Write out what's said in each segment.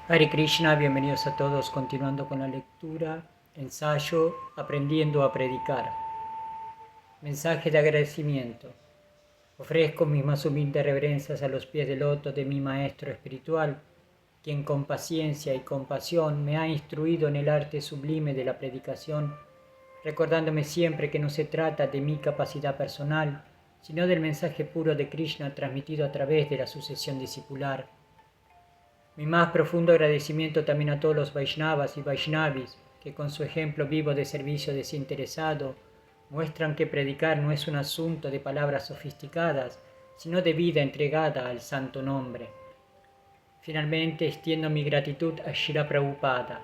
Hare Krishna, bienvenidos a todos, continuando con la lectura, ensayo, aprendiendo a predicar. Mensaje de agradecimiento. Ofrezco mis más humildes reverencias a los pies del loto de mi maestro espiritual, quien con paciencia y compasión me ha instruido en el arte sublime de la predicación, recordándome siempre que no se trata de mi capacidad personal, sino del mensaje puro de Krishna transmitido a través de la sucesión discipular. Mi más profundo agradecimiento también a todos los Vaishnavas y Vaishnavis que con su ejemplo vivo de servicio desinteresado muestran que predicar no es un asunto de palabras sofisticadas, sino de vida entregada al santo nombre. Finalmente extiendo mi gratitud a Srila Prabhupada,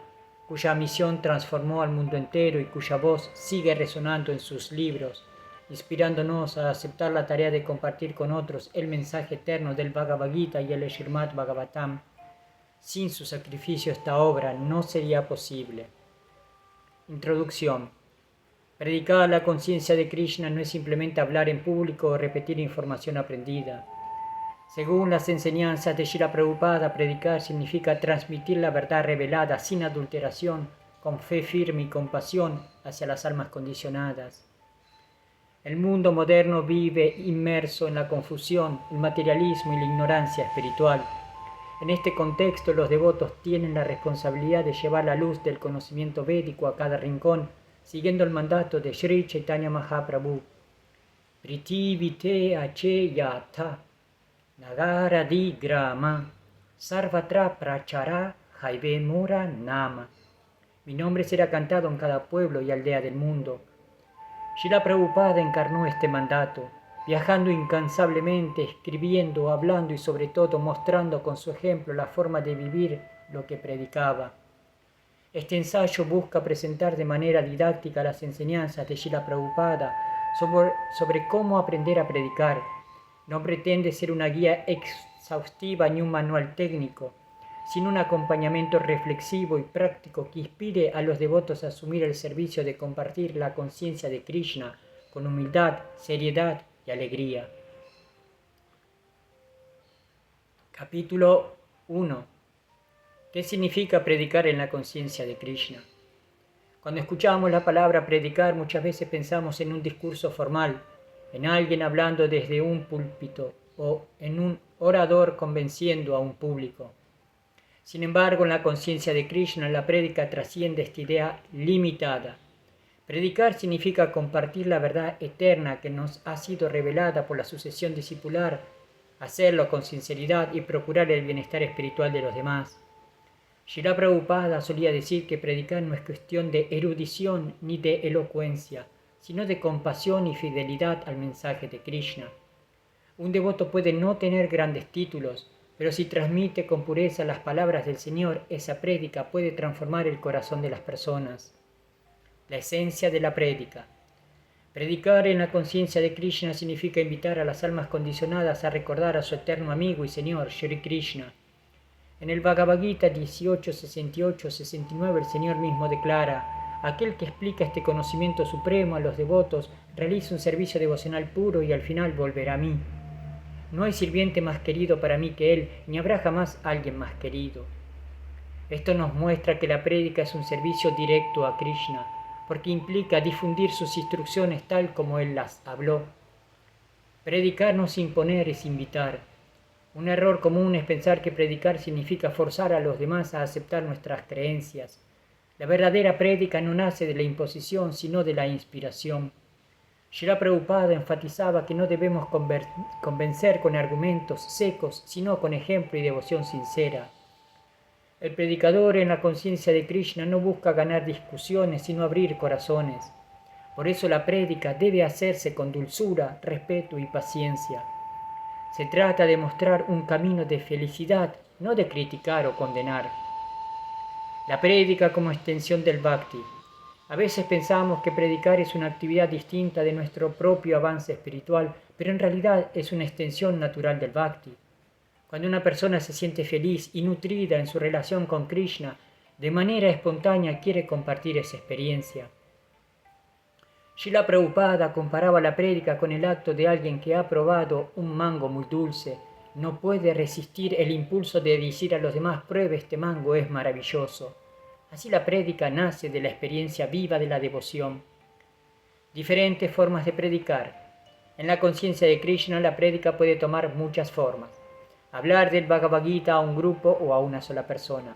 cuya misión transformó al mundo entero y cuya voz sigue resonando en sus libros, inspirándonos a aceptar la tarea de compartir con otros el mensaje eterno del Bhagavad Gita y el Srimad Bhagavatam. Sin su sacrificio esta obra no sería posible. Introducción. Predicar la conciencia de Krishna no es simplemente hablar en público o repetir información aprendida. Según las enseñanzas de Srila Prabhupada, predicar significa transmitir la verdad revelada sin adulteración, con fe firme y compasión hacia las almas condicionadas. El mundo moderno vive inmerso en la confusión, el materialismo y la ignorancia espiritual. En este contexto, los devotos tienen la responsabilidad de llevar la luz del conocimiento védico a cada rincón, siguiendo el mandato de Sri Chaitanya Mahaprabhu. Prithivite acheyata nagara di grama sarvatra prachara jaive mura nama. Mi nombre será cantado en cada pueblo y aldea del mundo. Srila Prabhupada encarnó este mandato, viajando incansablemente, escribiendo, hablando y sobre todo mostrando con su ejemplo la forma de vivir lo que predicaba. Este ensayo busca presentar de manera didáctica las enseñanzas de Srila Prabhupada sobre cómo aprender a predicar. No pretende ser una guía exhaustiva ni un manual técnico, sino un acompañamiento reflexivo y práctico que inspire a los devotos a asumir el servicio de compartir la conciencia de Krishna con humildad, seriedad y alegría. Capítulo 1. ¿Qué significa predicar en la conciencia de Krishna? Cuando escuchamos la palabra predicar, muchas veces pensamos en un discurso formal, en alguien hablando desde un púlpito o en un orador convenciendo a un público. Sin embargo, en la conciencia de Krishna, la prédica trasciende esta idea limitada. Predicar significa compartir la verdad eterna que nos ha sido revelada por la sucesión discipular, hacerlo con sinceridad y procurar el bienestar espiritual de los demás. Srila Prabhupada solía decir que predicar no es cuestión de erudición ni de elocuencia, sino de compasión y fidelidad al mensaje de Krishna. Un devoto puede no tener grandes títulos, pero si transmite con pureza las palabras del Señor, esa prédica puede transformar el corazón de las personas. La esencia de la prédica. Predicar en la conciencia de Krishna significa invitar a las almas condicionadas a recordar a su eterno amigo y Señor, Shri Krishna. En el Bhagavad Gita 18:68-69 el Señor mismo declara: aquel que explica este conocimiento supremo a los devotos realiza un servicio devocional puro y al final volverá a mí. No hay sirviente más querido para mí que él, ni habrá jamás alguien más querido. Esto nos muestra que la prédica es un servicio directo a Krishna, porque implica difundir sus instrucciones tal como él las habló. Predicar no es imponer, es invitar. Un error común es pensar que predicar significa forzar a los demás a aceptar nuestras creencias. La verdadera prédica no nace de la imposición, sino de la inspiración. Srila Prabhupada enfatizaba que no debemos convencer con argumentos secos, sino con ejemplo y devoción sincera. El predicador en la conciencia de Krishna no busca ganar discusiones, sino abrir corazones. Por eso la prédica debe hacerse con dulzura, respeto y paciencia. Se trata de mostrar un camino de felicidad, no de criticar o condenar. La prédica como extensión del bhakti. A veces pensamos que predicar es una actividad distinta de nuestro propio avance espiritual, pero en realidad es una extensión natural del bhakti. Cuando una persona se siente feliz y nutrida en su relación con Krishna, de manera espontánea quiere compartir esa experiencia. Srila Prabhupada comparaba la prédica con el acto de alguien que ha probado un mango muy dulce no puede resistir el impulso de decir a los demás: pruebe este mango, es maravilloso. Así la prédica nace de la experiencia viva de la devoción. Diferentes formas de predicar. En la conciencia de Krishna, la prédica puede tomar muchas formas. Hablar del Bhagavad Gita a un grupo o a una sola persona.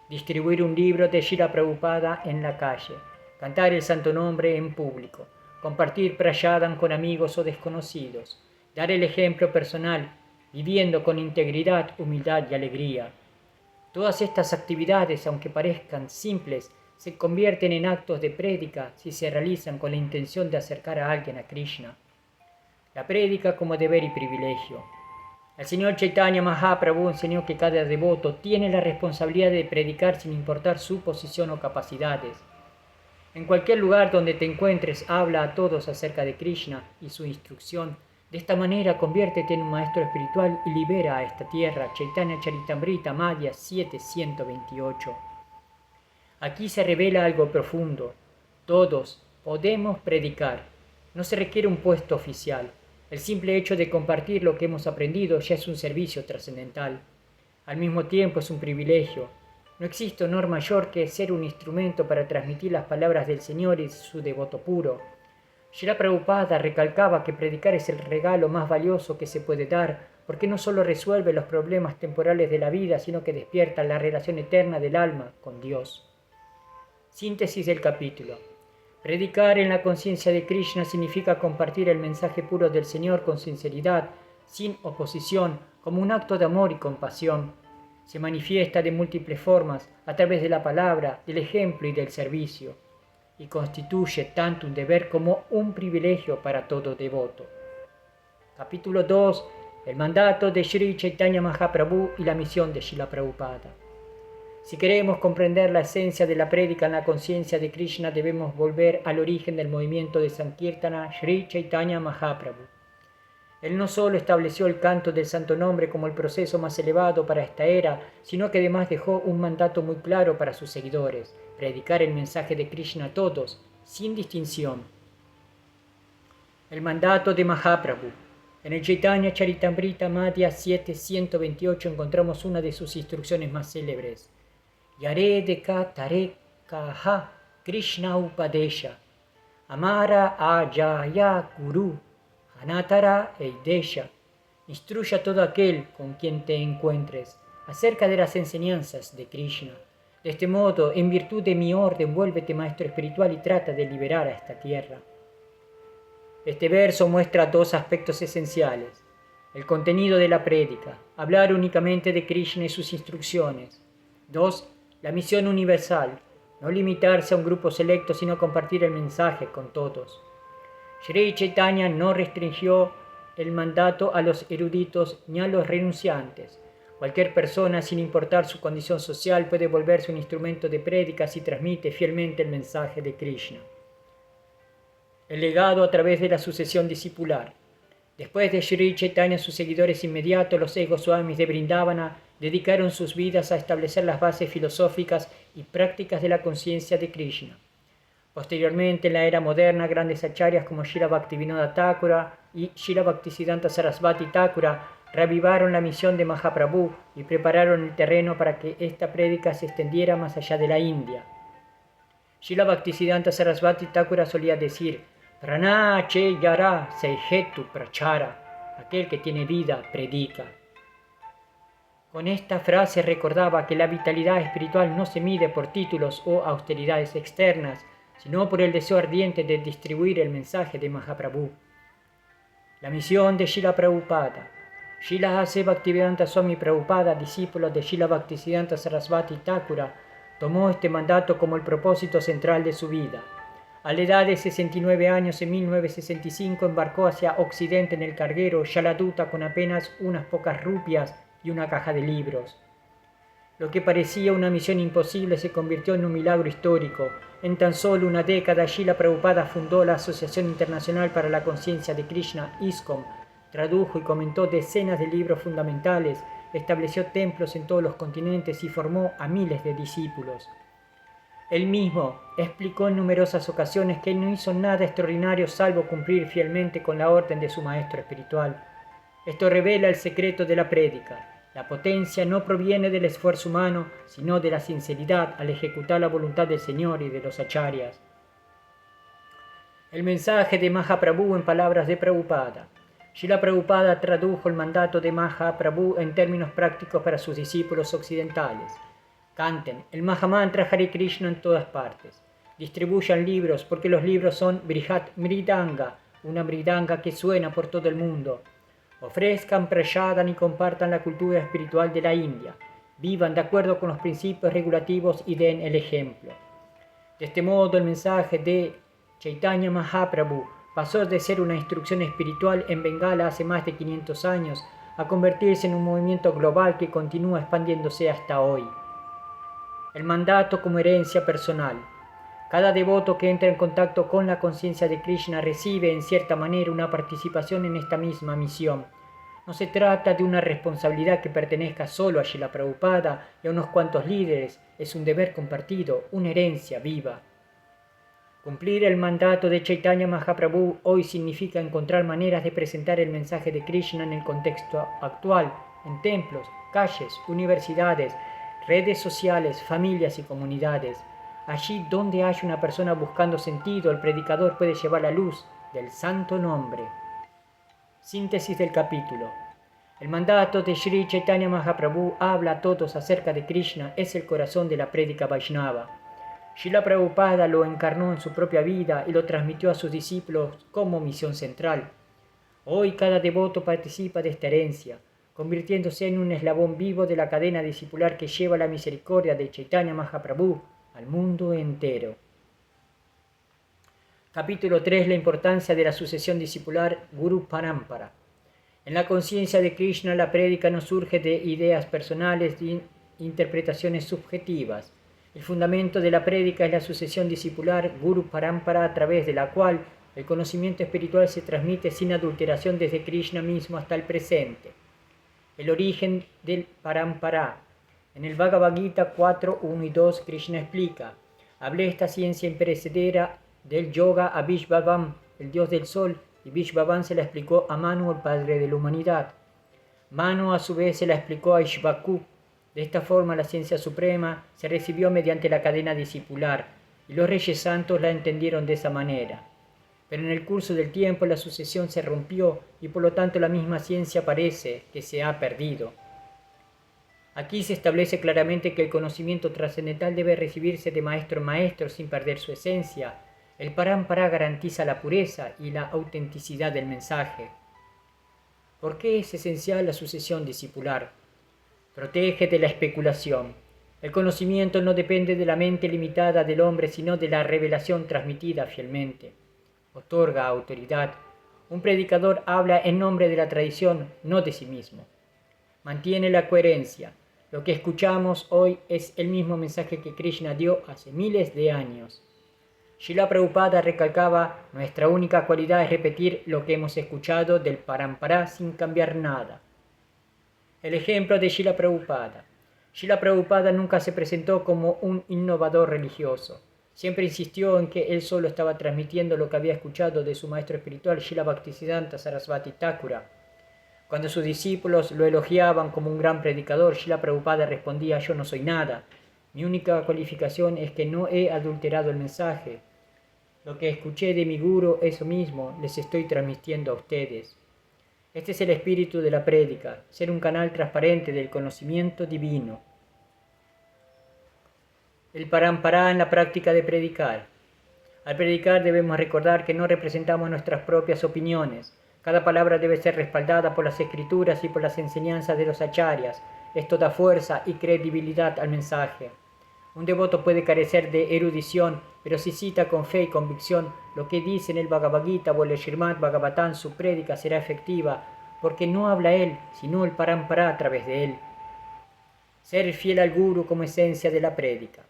Distribuir un libro de Srila Prabhupada en la calle. Cantar el santo nombre en público. Compartir prasadam con amigos o desconocidos. Dar el ejemplo personal, viviendo con integridad, humildad y alegría. Todas estas actividades, aunque parezcan simples, se convierten en actos de prédica si se realizan con la intención de acercar a alguien a Krishna. La prédica como deber y privilegio. El Señor Chaitanya Mahaprabhu enseñó que cada devoto tiene la responsabilidad de predicar sin importar su posición o capacidades. En cualquier lugar donde te encuentres, habla a todos acerca de Krishna y su instrucción. De esta manera, conviértete en un maestro espiritual y libera a esta tierra. Chaitanya Charitamrita, Madhya 7.128. Aquí se revela algo profundo. Todos podemos predicar. No se requiere un puesto oficial. El simple hecho de compartir lo que hemos aprendido ya es un servicio trascendental. Al mismo tiempo es un privilegio. No existe honor mayor que ser un instrumento para transmitir las palabras del Señor y su devoto puro. Srila Prabhupada recalcaba que predicar es el regalo más valioso que se puede dar, porque no solo resuelve los problemas temporales de la vida, sino que despierta la relación eterna del alma con Dios. Síntesis del capítulo. Predicar en la conciencia de Krishna significa compartir el mensaje puro del Señor con sinceridad, sin oposición, como un acto de amor y compasión. Se manifiesta de múltiples formas, a través de la palabra, del ejemplo y del servicio, y constituye tanto un deber como un privilegio para todo devoto. Capítulo 2. El mandato de Sri Chaitanya Mahaprabhu y la misión de Srila Prabhupada. Si queremos comprender la esencia de la prédica en la conciencia de Krishna, debemos volver al origen del movimiento de Sankirtana, Sri Chaitanya Mahaprabhu. Él no solo estableció el canto del santo nombre como el proceso más elevado para esta era, sino que además dejó un mandato muy claro para sus seguidores: predicar el mensaje de Krishna a todos, sin distinción. El mandato de Mahaprabhu. En el Chaitanya Charitamrita Madhya 7.128 encontramos una de sus instrucciones más célebres. Yare deka tare kaha Krishna upadesha Amara ajaya guru Anatara eidesha. Instruye a todo aquel con quien te encuentres acerca de las enseñanzas de Krishna. De este modo, en virtud de mi orden, vuélvete maestro espiritual y trata de liberar a esta tierra. Este verso muestra dos aspectos esenciales. El contenido de la prédica, hablar únicamente de Krishna y sus instrucciones. 2. La misión universal, no limitarse a un grupo selecto, sino compartir el mensaje con todos. Sri Chaitanya no restringió el mandato a los eruditos ni a los renunciantes. Cualquier persona, sin importar su condición social, puede volverse un instrumento de prédica si transmite fielmente el mensaje de Krishna. El legado a través de la sucesión discipular. Después de Sri Chaitanya, sus seguidores inmediatos, los Ego Swamis de Vrindavana, dedicaron sus vidas a establecer las bases filosóficas y prácticas de la conciencia de Krishna. Posteriormente, en la era moderna, grandes acharyas como Srila Bhaktivinoda Thakura y Srila Bhaktisiddhanta Sarasvati Thakura reavivaron la misión de Mahaprabhu y prepararon el terreno para que esta prédica se extendiera más allá de la India. Srila Bhaktisiddhanta Sarasvati Thakura solía decir: Prana che yara seihetu prachara, aquel que tiene vida predica. Con esta frase recordaba que la vitalidad espiritual no se mide por títulos o austeridades externas, sino por el deseo ardiente de distribuir el mensaje de Mahaprabhu. La misión de Srila Prabhupada. Srila A.C. Bhaktivedanta Swami Prabhupada, discípulo de Srila Bhaktisiddhanta Sarasvati Thakura, tomó este mandato como el propósito central de su vida. A la edad de 69 años, en 1965, embarcó hacia Occidente en el carguero Shaladuta con apenas unas pocas rupias y una caja de libros. Lo que parecía una misión imposible se convirtió en un milagro histórico. En tan solo una década, Srila Prabhupada fundó la Asociación Internacional para la Conciencia de Krishna, ISKCON, tradujo y comentó decenas de libros fundamentales, estableció templos en todos los continentes y formó a miles de discípulos. Él mismo explicó en numerosas ocasiones que él no hizo nada extraordinario salvo cumplir fielmente con la orden de su maestro espiritual. Esto revela el secreto de la prédica. La potencia no proviene del esfuerzo humano, sino de la sinceridad al ejecutar la voluntad del Señor y de los acharyas. El mensaje de Mahaprabhu en palabras de Prabhupada. Srila Prabhupada tradujo el mandato de Mahaprabhu en términos prácticos para sus discípulos occidentales. Canten el Mahamantra Hare Krishna en todas partes. Distribuyan libros porque los libros son Brihat Mridanga, una mridanga que suena por todo el mundo. Ofrezcan prasadam y compartan la cultura espiritual de la India. Vivan de acuerdo con los principios regulativos y den el ejemplo. De este modo, el mensaje de Chaitanya Mahaprabhu pasó de ser una instrucción espiritual en Bengala hace más de 500 años a convertirse en un movimiento global que continúa expandiéndose hasta hoy. El mandato como herencia personal. Cada devoto que entra en contacto con la conciencia de Krishna recibe en cierta manera una participación en esta misma misión. No se trata de una responsabilidad que pertenezca solo a Srila Prabhupada y a unos cuantos líderes, es un deber compartido, una herencia viva. Cumplir el mandato de Chaitanya Mahaprabhu hoy significa encontrar maneras de presentar el mensaje de Krishna en el contexto actual, en templos, calles, universidades, redes sociales, familias y comunidades. Allí donde hay una persona buscando sentido, el predicador puede llevar la luz del santo nombre. Síntesis del capítulo. El mandato de Sri Chaitanya Mahaprabhu habla a todos acerca de Krishna, es el corazón de la prédica Vaishnava. Srila Prabhupada lo encarnó en su propia vida y lo transmitió a sus discípulos como misión central. Hoy cada devoto participa de esta herencia, convirtiéndose en un eslabón vivo de la cadena discipular que lleva la misericordia de Chaitanya Mahaprabhu al mundo entero. Capítulo 3. La importancia de la sucesión discipular Guru Parampara. En la conciencia de Krishna, la prédica no surge de ideas personales ni interpretaciones subjetivas. El fundamento de la prédica es la sucesión discipular Guru Parampara, a través de la cual el conocimiento espiritual se transmite sin adulteración desde Krishna mismo hasta el presente. El origen del Parampara. En el Bhagavad Gita 4, 1 y 2, Krishna explica: hablé esta ciencia imperecedera del yoga a Vishvavan, el dios del sol, y Vishvavan se la explicó a Manu, el padre de la humanidad. Manu a su vez se la explicó a Ishvaku. De esta forma la ciencia suprema se recibió mediante la cadena discipular, y los reyes santos la entendieron de esa manera. Pero en el curso del tiempo la sucesión se rompió y por lo tanto la misma ciencia parece que se ha perdido. Aquí se establece claramente que el conocimiento trascendental debe recibirse de maestro en maestro sin perder su esencia. El Parampara garantiza la pureza y la autenticidad del mensaje. ¿Por qué es esencial la sucesión discipular? Protege de la especulación. El conocimiento no depende de la mente limitada del hombre, sino de la revelación transmitida fielmente. Otorga autoridad. Un predicador habla en nombre de la tradición, no de sí mismo. Mantiene la coherencia. Lo que escuchamos hoy es el mismo mensaje que Krishna dio hace miles de años. Srila Prabhupada recalcaba: nuestra única cualidad es repetir lo que hemos escuchado del Parampara sin cambiar nada. El ejemplo de Srila Prabhupada. Srila Prabhupada nunca se presentó como un innovador religioso. Siempre insistió en que él solo estaba transmitiendo lo que había escuchado de su maestro espiritual Srila Bhaktisiddhanta Sarasvati Thakura. Cuando sus discípulos lo elogiaban como un gran predicador, Srila Prabhupada respondía: yo no soy nada. Mi única cualificación es que no he adulterado el mensaje. Lo que escuché de mi guru, eso mismo les estoy transmitiendo a ustedes. Este es el espíritu de la prédica, ser un canal transparente del conocimiento divino. El Parampara en la práctica de predicar. Al predicar debemos recordar que no representamos nuestras propias opiniones. Cada palabra debe ser respaldada por las escrituras y por las enseñanzas de los acharyas. Esto da fuerza y credibilidad al mensaje. Un devoto puede carecer de erudición, pero si cita con fe y convicción lo que dice en el Bhagavad Gita o el Srimad Bhagavatam, su prédica será efectiva, porque no habla él, sino el Parampara a través de él. Ser fiel al Guru como esencia de la prédica.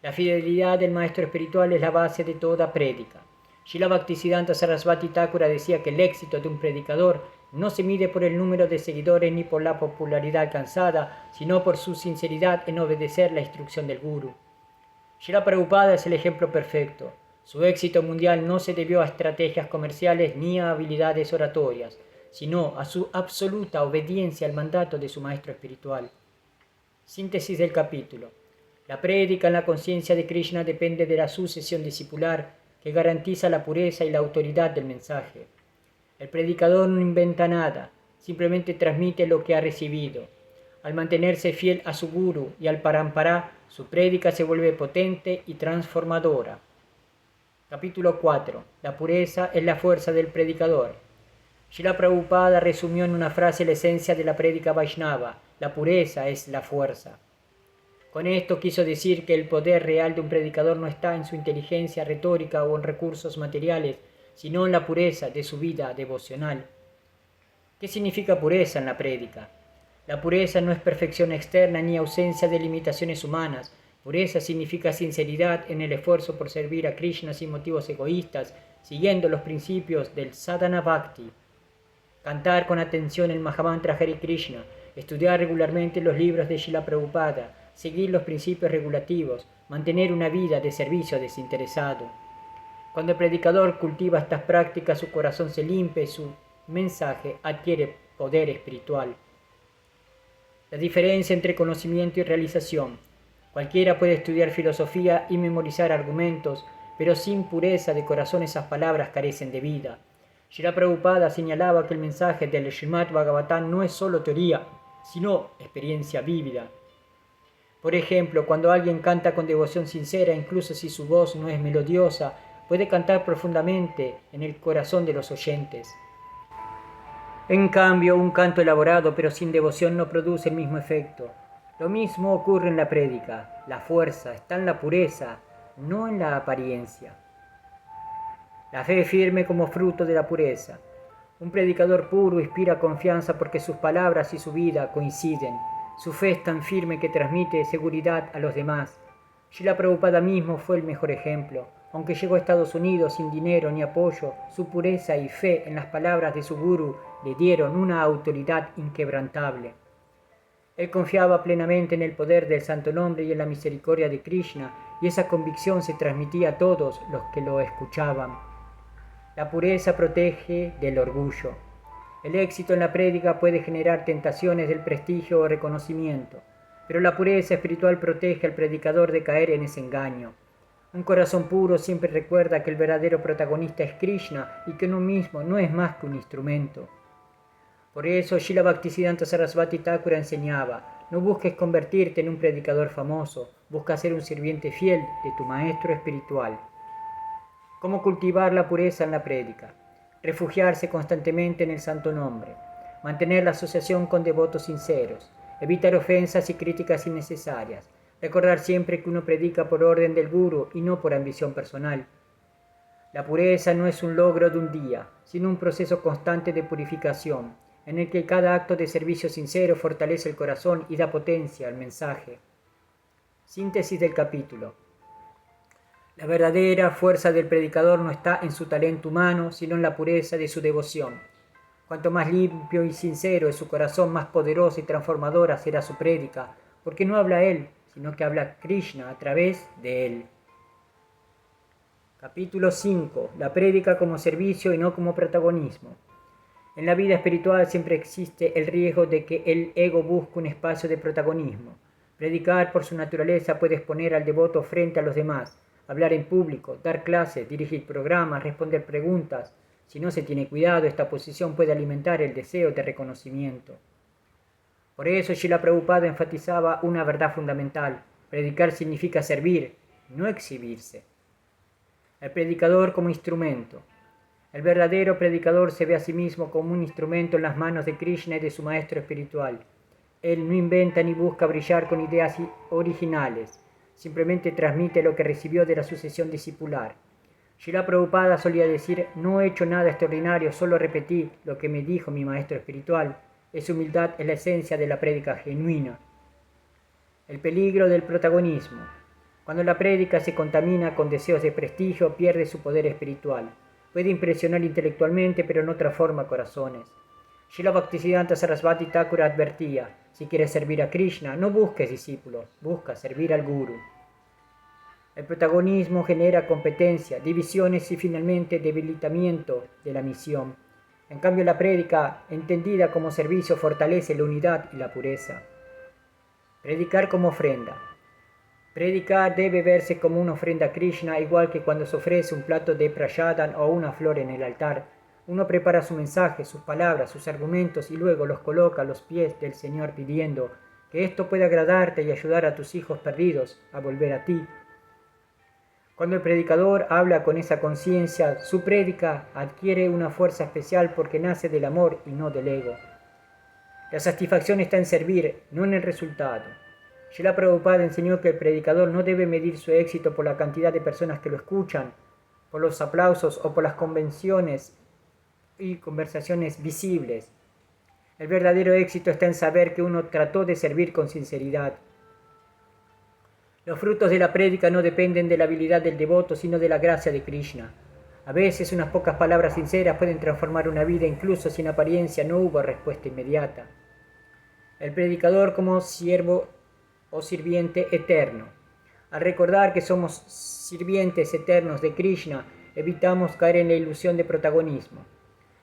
La fidelidad del maestro espiritual es la base de toda prédica. Srila Bhaktisiddhanta Sarasvati Thakura decía que el éxito de un predicador no se mide por el número de seguidores ni por la popularidad alcanzada, sino por su sinceridad en obedecer la instrucción del Guru. Srila Prabhupada es el ejemplo perfecto. Su éxito mundial no se debió a estrategias comerciales ni a habilidades oratorias, sino a su absoluta obediencia al mandato de su maestro espiritual. Síntesis del capítulo. La prédica en la conciencia de Krishna depende de la sucesión discipular que garantiza la pureza y la autoridad del mensaje. El predicador no inventa nada, simplemente transmite lo que ha recibido. Al mantenerse fiel a su guru y al parampara, su prédica se vuelve potente y transformadora. Capítulo 4. La pureza es la fuerza del predicador. Srila Prabhupada resumió en una frase la esencia de la prédica Vaishnava: la pureza es la fuerza. Con esto quiso decir que el poder real de un predicador no está en su inteligencia retórica o en recursos materiales, sino en la pureza de su vida devocional. ¿Qué significa pureza en la prédica? La pureza no es perfección externa ni ausencia de limitaciones humanas. Pureza significa sinceridad en el esfuerzo por servir a Krishna sin motivos egoístas, siguiendo los principios del sadhana bhakti. Cantar con atención el Mahamantra Hare Krishna, estudiar regularmente los libros de Srila Prabhupada, seguir los principios regulativos, mantener una vida de servicio desinteresado. Cuando el predicador cultiva estas prácticas, su corazón se limpia y su mensaje adquiere poder espiritual. La diferencia entre conocimiento y realización. Cualquiera puede estudiar filosofía y memorizar argumentos, pero sin pureza de corazón esas palabras carecen de vida. Srila Prabhupada señalaba que el mensaje del Srimad Bhagavatam no es solo teoría, sino experiencia vívida. Por ejemplo, cuando alguien canta con devoción sincera, incluso si su voz no es melodiosa, puede cantar profundamente en el corazón de los oyentes. En cambio, un canto elaborado pero sin devoción no produce el mismo efecto. Lo mismo ocurre en la prédica. La fuerza está en la pureza, no en la apariencia. La fe firme como fruto de la pureza. Un predicador puro inspira confianza porque sus palabras y su vida coinciden. Su fe es tan firme que transmite seguridad a los demás. Srila Prabhupada mismo fue el mejor ejemplo. Aunque llegó a Estados Unidos sin dinero ni apoyo, su pureza y fe en las palabras de su gurú le dieron una autoridad inquebrantable. Él confiaba plenamente en el poder del santo nombre y en la misericordia de Krishna, y esa convicción se transmitía a todos los que lo escuchaban. La pureza protege del orgullo. El éxito en la prédica puede generar tentaciones del prestigio o reconocimiento, pero la pureza espiritual protege al predicador de caer en ese engaño. Un corazón puro siempre recuerda que el verdadero protagonista es Krishna y que uno mismo no es más que un instrumento. Por eso Srila Bhaktisiddhanta Sarasvati Thakura enseñaba: no busques convertirte en un predicador famoso, busca ser un sirviente fiel de tu maestro espiritual. ¿Cómo cultivar la pureza en la prédica? Refugiarse constantemente en el santo nombre, mantener la asociación con devotos sinceros, evitar ofensas y críticas innecesarias, recordar siempre que uno predica por orden del gurú y no por ambición personal. La pureza no es un logro de un día, sino un proceso constante de purificación, en el que cada acto de servicio sincero fortalece el corazón y da potencia al mensaje. Síntesis del capítulo. La verdadera fuerza del predicador no está en su talento humano, sino en la pureza de su devoción. Cuanto más limpio y sincero es su corazón, más poderosa y transformadora será su prédica, porque no habla él, sino que habla Krishna a través de él. Capítulo 5. La prédica como servicio y no como protagonismo. En la vida espiritual siempre existe el riesgo de que el ego busque un espacio de protagonismo. Predicar por su naturaleza puede exponer al devoto frente a los demás, hablar en público, dar clases, dirigir programas, responder preguntas. Si no se tiene cuidado, esta posición puede alimentar el deseo de reconocimiento. Por eso Srila Prabhupada enfatizaba una verdad fundamental: predicar significa servir, no exhibirse. El predicador como instrumento. El verdadero predicador se ve a sí mismo como un instrumento en las manos de Krishna y de su maestro espiritual. Él no inventa ni busca brillar con ideas originales, simplemente transmite lo que recibió de la sucesión discipular. Srila Prabhupada solía decir: no he hecho nada extraordinario, solo repetí lo que me dijo mi maestro espiritual. Esa humildad es la esencia de la prédica genuina. El peligro del protagonismo. Cuando la prédica se contamina con deseos de prestigio, pierde su poder espiritual. Puede impresionar intelectualmente, pero no transforma corazones. Srila Bhaktisiddhanta Sarasvati Thakura advertía: si quieres servir a Krishna, no busques discípulos, busca servir al Guru. El protagonismo genera competencia, divisiones y finalmente debilitamiento de la misión. En cambio, la prédica, entendida como servicio, fortalece la unidad y la pureza. Predicar como ofrenda. Predicar debe verse como una ofrenda a Krishna, igual que cuando se ofrece un plato de prasadam o una flor en el altar. Uno prepara su mensaje, sus palabras, sus argumentos y luego los coloca a los pies del Señor pidiendo que esto pueda agradarte y ayudar a tus hijos perdidos a volver a ti. Cuando el predicador habla con esa conciencia, su prédica adquiere una fuerza especial porque nace del amor y no del ego. La satisfacción está en servir, no en el resultado. Srila Prabhupada enseñó que el predicador no debe medir su éxito por la cantidad de personas que lo escuchan, por los aplausos o por las convenciones y conversaciones visibles. El verdadero éxito está en saber que uno trató de servir con sinceridad. Los frutos de la prédica no dependen de la habilidad del devoto, sino de la gracia de Krishna. A veces unas pocas palabras sinceras pueden transformar una vida, incluso si en apariencia no hubo respuesta inmediata. El predicador como siervo o sirviente eterno. Al recordar que somos sirvientes eternos de Krishna, evitamos caer en la ilusión de protagonismo.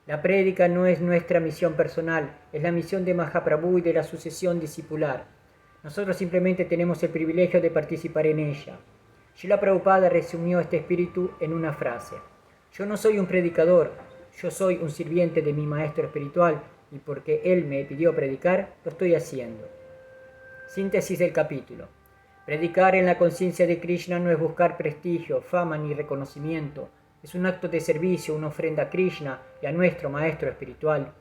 La prédica no es nuestra misión personal, es la misión de Mahaprabhu y de la sucesión discipular. Nosotros simplemente tenemos el privilegio de participar en ella. Srila Prabhupada resumió este espíritu en una frase: yo no soy un predicador, yo soy un sirviente de mi maestro espiritual y porque él me pidió predicar, lo estoy haciendo. Síntesis del capítulo. Predicar en la conciencia de Krishna no es buscar prestigio, fama ni reconocimiento. Es un acto de servicio, una ofrenda a Krishna y a nuestro maestro espiritual.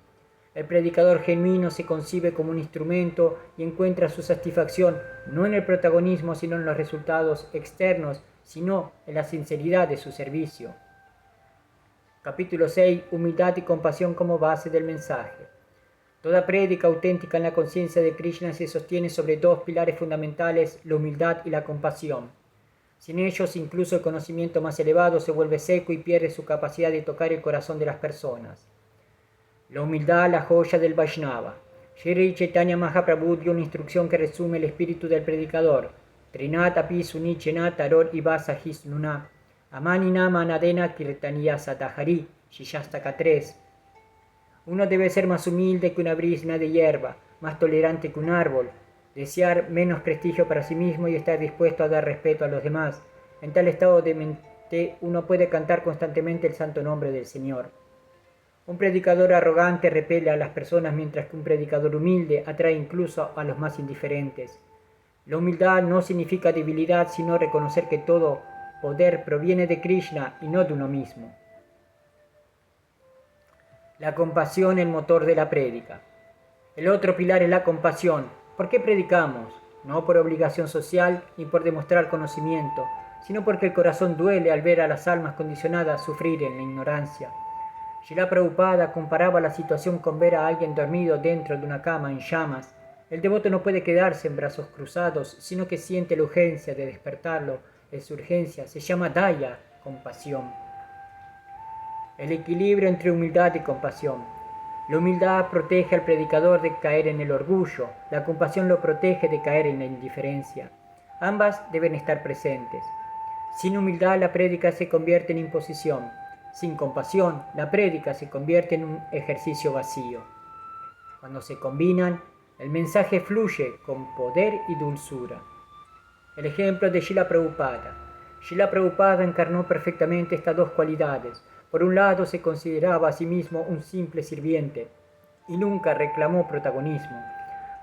El predicador genuino se concibe como un instrumento y encuentra su satisfacción no en el protagonismo, sino en los resultados externos, sino en la sinceridad de su servicio. Capítulo 6. Humildad y compasión como base del mensaje. Toda prédica auténtica en la conciencia de Krishna se sostiene sobre dos pilares fundamentales, la humildad y la compasión. Sin ellos, incluso el conocimiento más elevado se vuelve seco y pierde su capacidad de tocar el corazón de las personas. La humildad, la joya del Vaishnava. Shri Chaitanya Mahaprabhu dio una instrucción que resume el espíritu del predicador. Trinat api sunichenat taror ibasa hisnuna. Amani nama anadena kirtaniya satahari. Shishastaka 3. Uno debe ser más humilde que una brizna de hierba, más tolerante que un árbol, desear menos prestigio para sí mismo y estar dispuesto a dar respeto a los demás. En tal estado de mente uno puede cantar constantemente el santo nombre del Señor. Un predicador arrogante repele a las personas, mientras que un predicador humilde atrae incluso a los más indiferentes. La humildad no significa debilidad, sino reconocer que todo poder proviene de Krishna y no de uno mismo. La compasión, el motor de la prédica. El otro pilar es la compasión. ¿Por qué predicamos? No por obligación social ni por demostrar conocimiento, sino porque el corazón duele al ver a las almas condicionadas sufrir en la ignorancia. Srila Prabhupada comparaba la situación con ver a alguien dormido dentro de una cama en llamas. El devoto no puede quedarse en brazos cruzados, sino que siente la urgencia de despertarlo. Esa urgencia se llama daya, compasión. El equilibrio entre humildad y compasión. La humildad protege al predicador de caer en el orgullo, la compasión lo protege de caer en la indiferencia. Ambas deben estar presentes. Sin humildad la prédica se convierte en imposición. Sin compasión la prédica se convierte en un ejercicio vacío. Cuando se combinan, el mensaje fluye con poder y dulzura. El ejemplo de Srila Prabhupada. Srila Prabhupada encarnó perfectamente estas dos cualidades. Por un lado, se consideraba a sí mismo un simple sirviente y nunca reclamó protagonismo.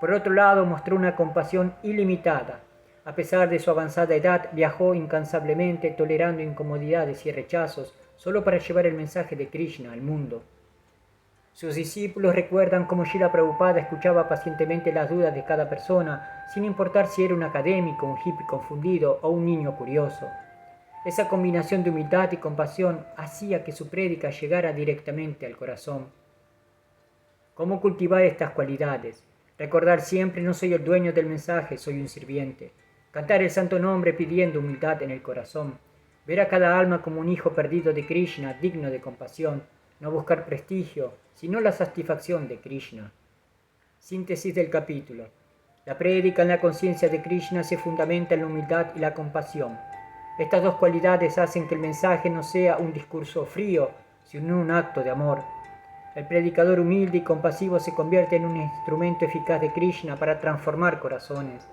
Por otro lado, mostró una compasión ilimitada. A pesar de su avanzada edad, viajó incansablemente, tolerando incomodidades y rechazos, solo para llevar el mensaje de Krishna al mundo. Sus discípulos recuerdan cómo Srila Prabhupada escuchaba pacientemente las dudas de cada persona, sin importar si era un académico, un hippie confundido o un niño curioso. Esa combinación de humildad y compasión hacía que su prédica llegara directamente al corazón. ¿Cómo cultivar estas cualidades? Recordar siempre: no soy el dueño del mensaje, soy un sirviente. Cantar el santo nombre pidiendo humildad en el corazón. Ver a cada alma como un hijo perdido de Krishna, digno de compasión. No buscar prestigio, sino la satisfacción de Krishna. Síntesis del capítulo. La prédica en la conciencia de Krishna se fundamenta en la humildad y la compasión. Estas dos cualidades hacen que el mensaje no sea un discurso frío, sino un acto de amor. El predicador humilde y compasivo se convierte en un instrumento eficaz de Krishna para transformar corazones.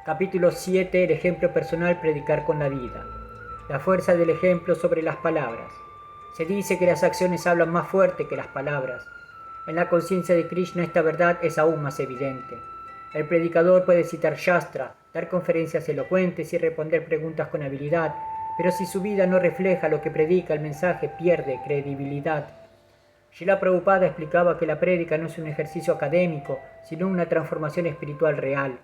Capítulo 7. El ejemplo personal, predicar con la vida. La fuerza del ejemplo sobre las palabras. Se dice que las acciones hablan más fuerte que las palabras. En la conciencia de Krishna esta verdad es aún más evidente. El predicador puede citar Shastra, dar conferencias elocuentes y responder preguntas con habilidad, pero si su vida no refleja lo que predica, el mensaje pierde credibilidad. Srila Prabhupada explicaba que la prédica no es un ejercicio académico, sino una transformación espiritual real.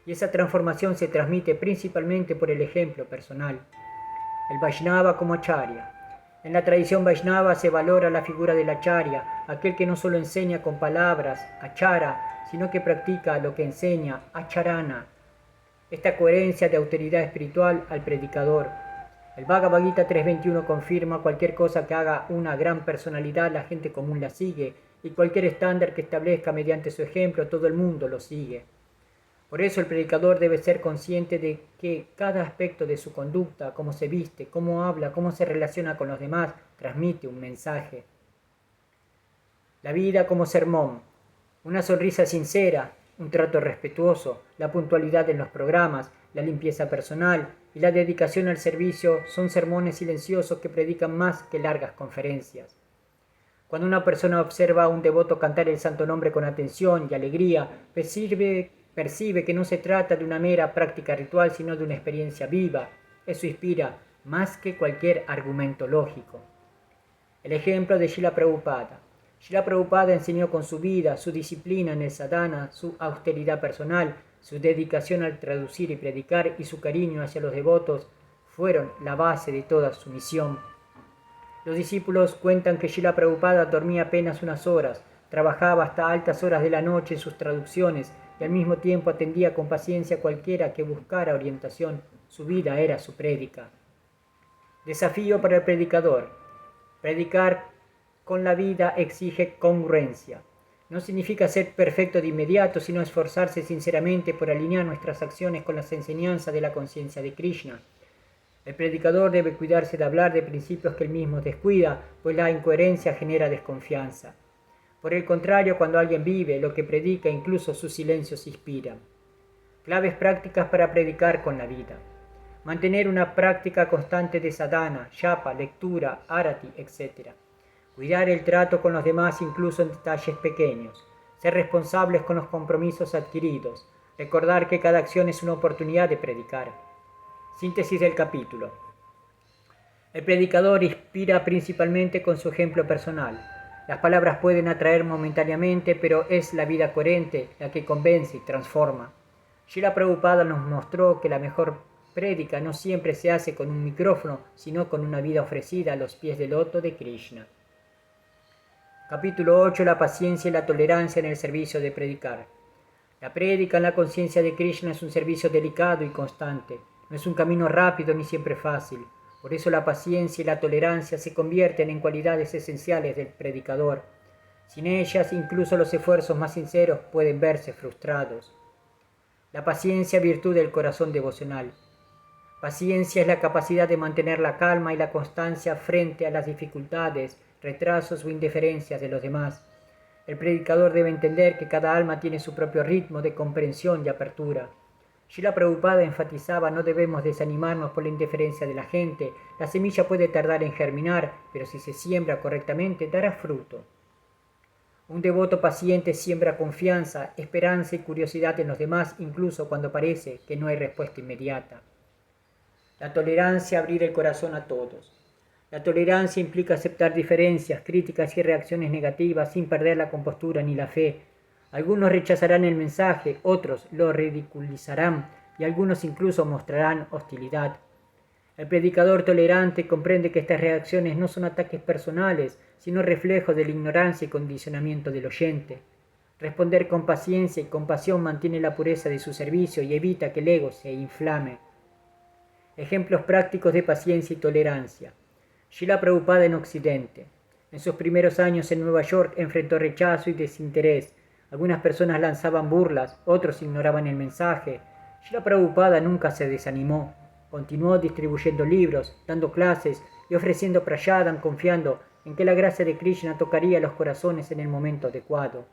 Y esa transformación se transmite principalmente por el ejemplo personal. El Vaishnava como Acharya. En la tradición Vaishnava se valora la figura del Acharya, aquel que no solo enseña con palabras, Achara, sino que practica lo que enseña, Acharana. Esta coherencia de autoridad espiritual al predicador. El Bhagavad Gita 3.21 confirma: cualquier cosa que haga una gran personalidad, la gente común la sigue, y cualquier estándar que establezca mediante su ejemplo, todo el mundo lo sigue. Por eso el predicador debe ser consciente de que cada aspecto de su conducta, cómo se viste, cómo habla, cómo se relaciona con los demás, transmite un mensaje. La vida como sermón. Una sonrisa sincera, un trato respetuoso, la puntualidad en los programas, la limpieza personal y la dedicación al servicio son sermones silenciosos que predican más que largas conferencias. Cuando una persona observa a un devoto cantar el santo nombre con atención y alegría, percibe que no se trata de una mera práctica ritual, sino de una experiencia viva. Eso inspira más que cualquier argumento lógico. El ejemplo de Srila Prabhupada. Srila Prabhupada enseñó con su vida, su disciplina en el sadhana, su austeridad personal, su dedicación al traducir y predicar y su cariño hacia los devotos fueron la base de toda su misión. Los discípulos cuentan que Srila Prabhupada dormía apenas unas horas, trabajaba hasta altas horas de la noche en sus traducciones y al mismo tiempo atendía con paciencia a cualquiera que buscara orientación. Su vida era su prédica. Desafío para el predicador. Predicar con la vida exige congruencia. No significa ser perfecto de inmediato, sino esforzarse sinceramente por alinear nuestras acciones con las enseñanzas de la conciencia de Krishna. El predicador debe cuidarse de hablar de principios que él mismo descuida, pues la incoherencia genera desconfianza. Por el contrario, cuando alguien vive lo que predica, incluso sus silencios inspiran. Claves prácticas para predicar con la vida. Mantener una práctica constante de sadhana, japa, lectura, arati, etc. Cuidar el trato con los demás incluso en detalles pequeños. Ser responsables con los compromisos adquiridos. Recordar que cada acción es una oportunidad de predicar. Síntesis del capítulo. El predicador inspira principalmente con su ejemplo personal. Las palabras pueden atraer momentáneamente, pero es la vida coherente la que convence y transforma. Srila Prabhupada nos mostró que la mejor prédica no siempre se hace con un micrófono, sino con una vida ofrecida a los pies del loto de Krishna. Capítulo 8. La paciencia y la tolerancia en el servicio de predicar. La prédica en la conciencia de Krishna es un servicio delicado y constante. No es un camino rápido ni siempre fácil. Por eso la paciencia y la tolerancia se convierten en cualidades esenciales del predicador. Sin ellas, incluso los esfuerzos más sinceros pueden verse frustrados. La paciencia, virtud del corazón devocional. Paciencia es la capacidad de mantener la calma y la constancia frente a las dificultades, retrasos o indiferencias de los demás. El predicador debe entender que cada alma tiene su propio ritmo de comprensión y apertura. Srila Prabhupada enfatizaba: no debemos desanimarnos por la indiferencia de la gente. La semilla puede tardar en germinar, pero si se siembra correctamente dará fruto. Un devoto paciente siembra confianza, esperanza y curiosidad en los demás, incluso cuando parece que no hay respuesta inmediata. La tolerancia, abrir el corazón a todos. La tolerancia implica aceptar diferencias, críticas y reacciones negativas sin perder la compostura ni la fe. Algunos rechazarán el mensaje, otros lo ridiculizarán y algunos incluso mostrarán hostilidad. El predicador tolerante comprende que estas reacciones no son ataques personales, sino reflejo de la ignorancia y condicionamiento del oyente. Responder con paciencia y compasión mantiene la pureza de su servicio y evita que el ego se inflame. Ejemplos prácticos de paciencia y tolerancia. Srila Prabhupada en Occidente. En sus primeros años en Nueva York enfrentó rechazo y desinterés. Algunas personas lanzaban burlas, otros ignoraban el mensaje. Srila Prabhupada nunca se desanimó. Continuó distribuyendo libros, dando clases y ofreciendo prayadam, confiando en que la gracia de Krishna tocaría los corazones en el momento adecuado.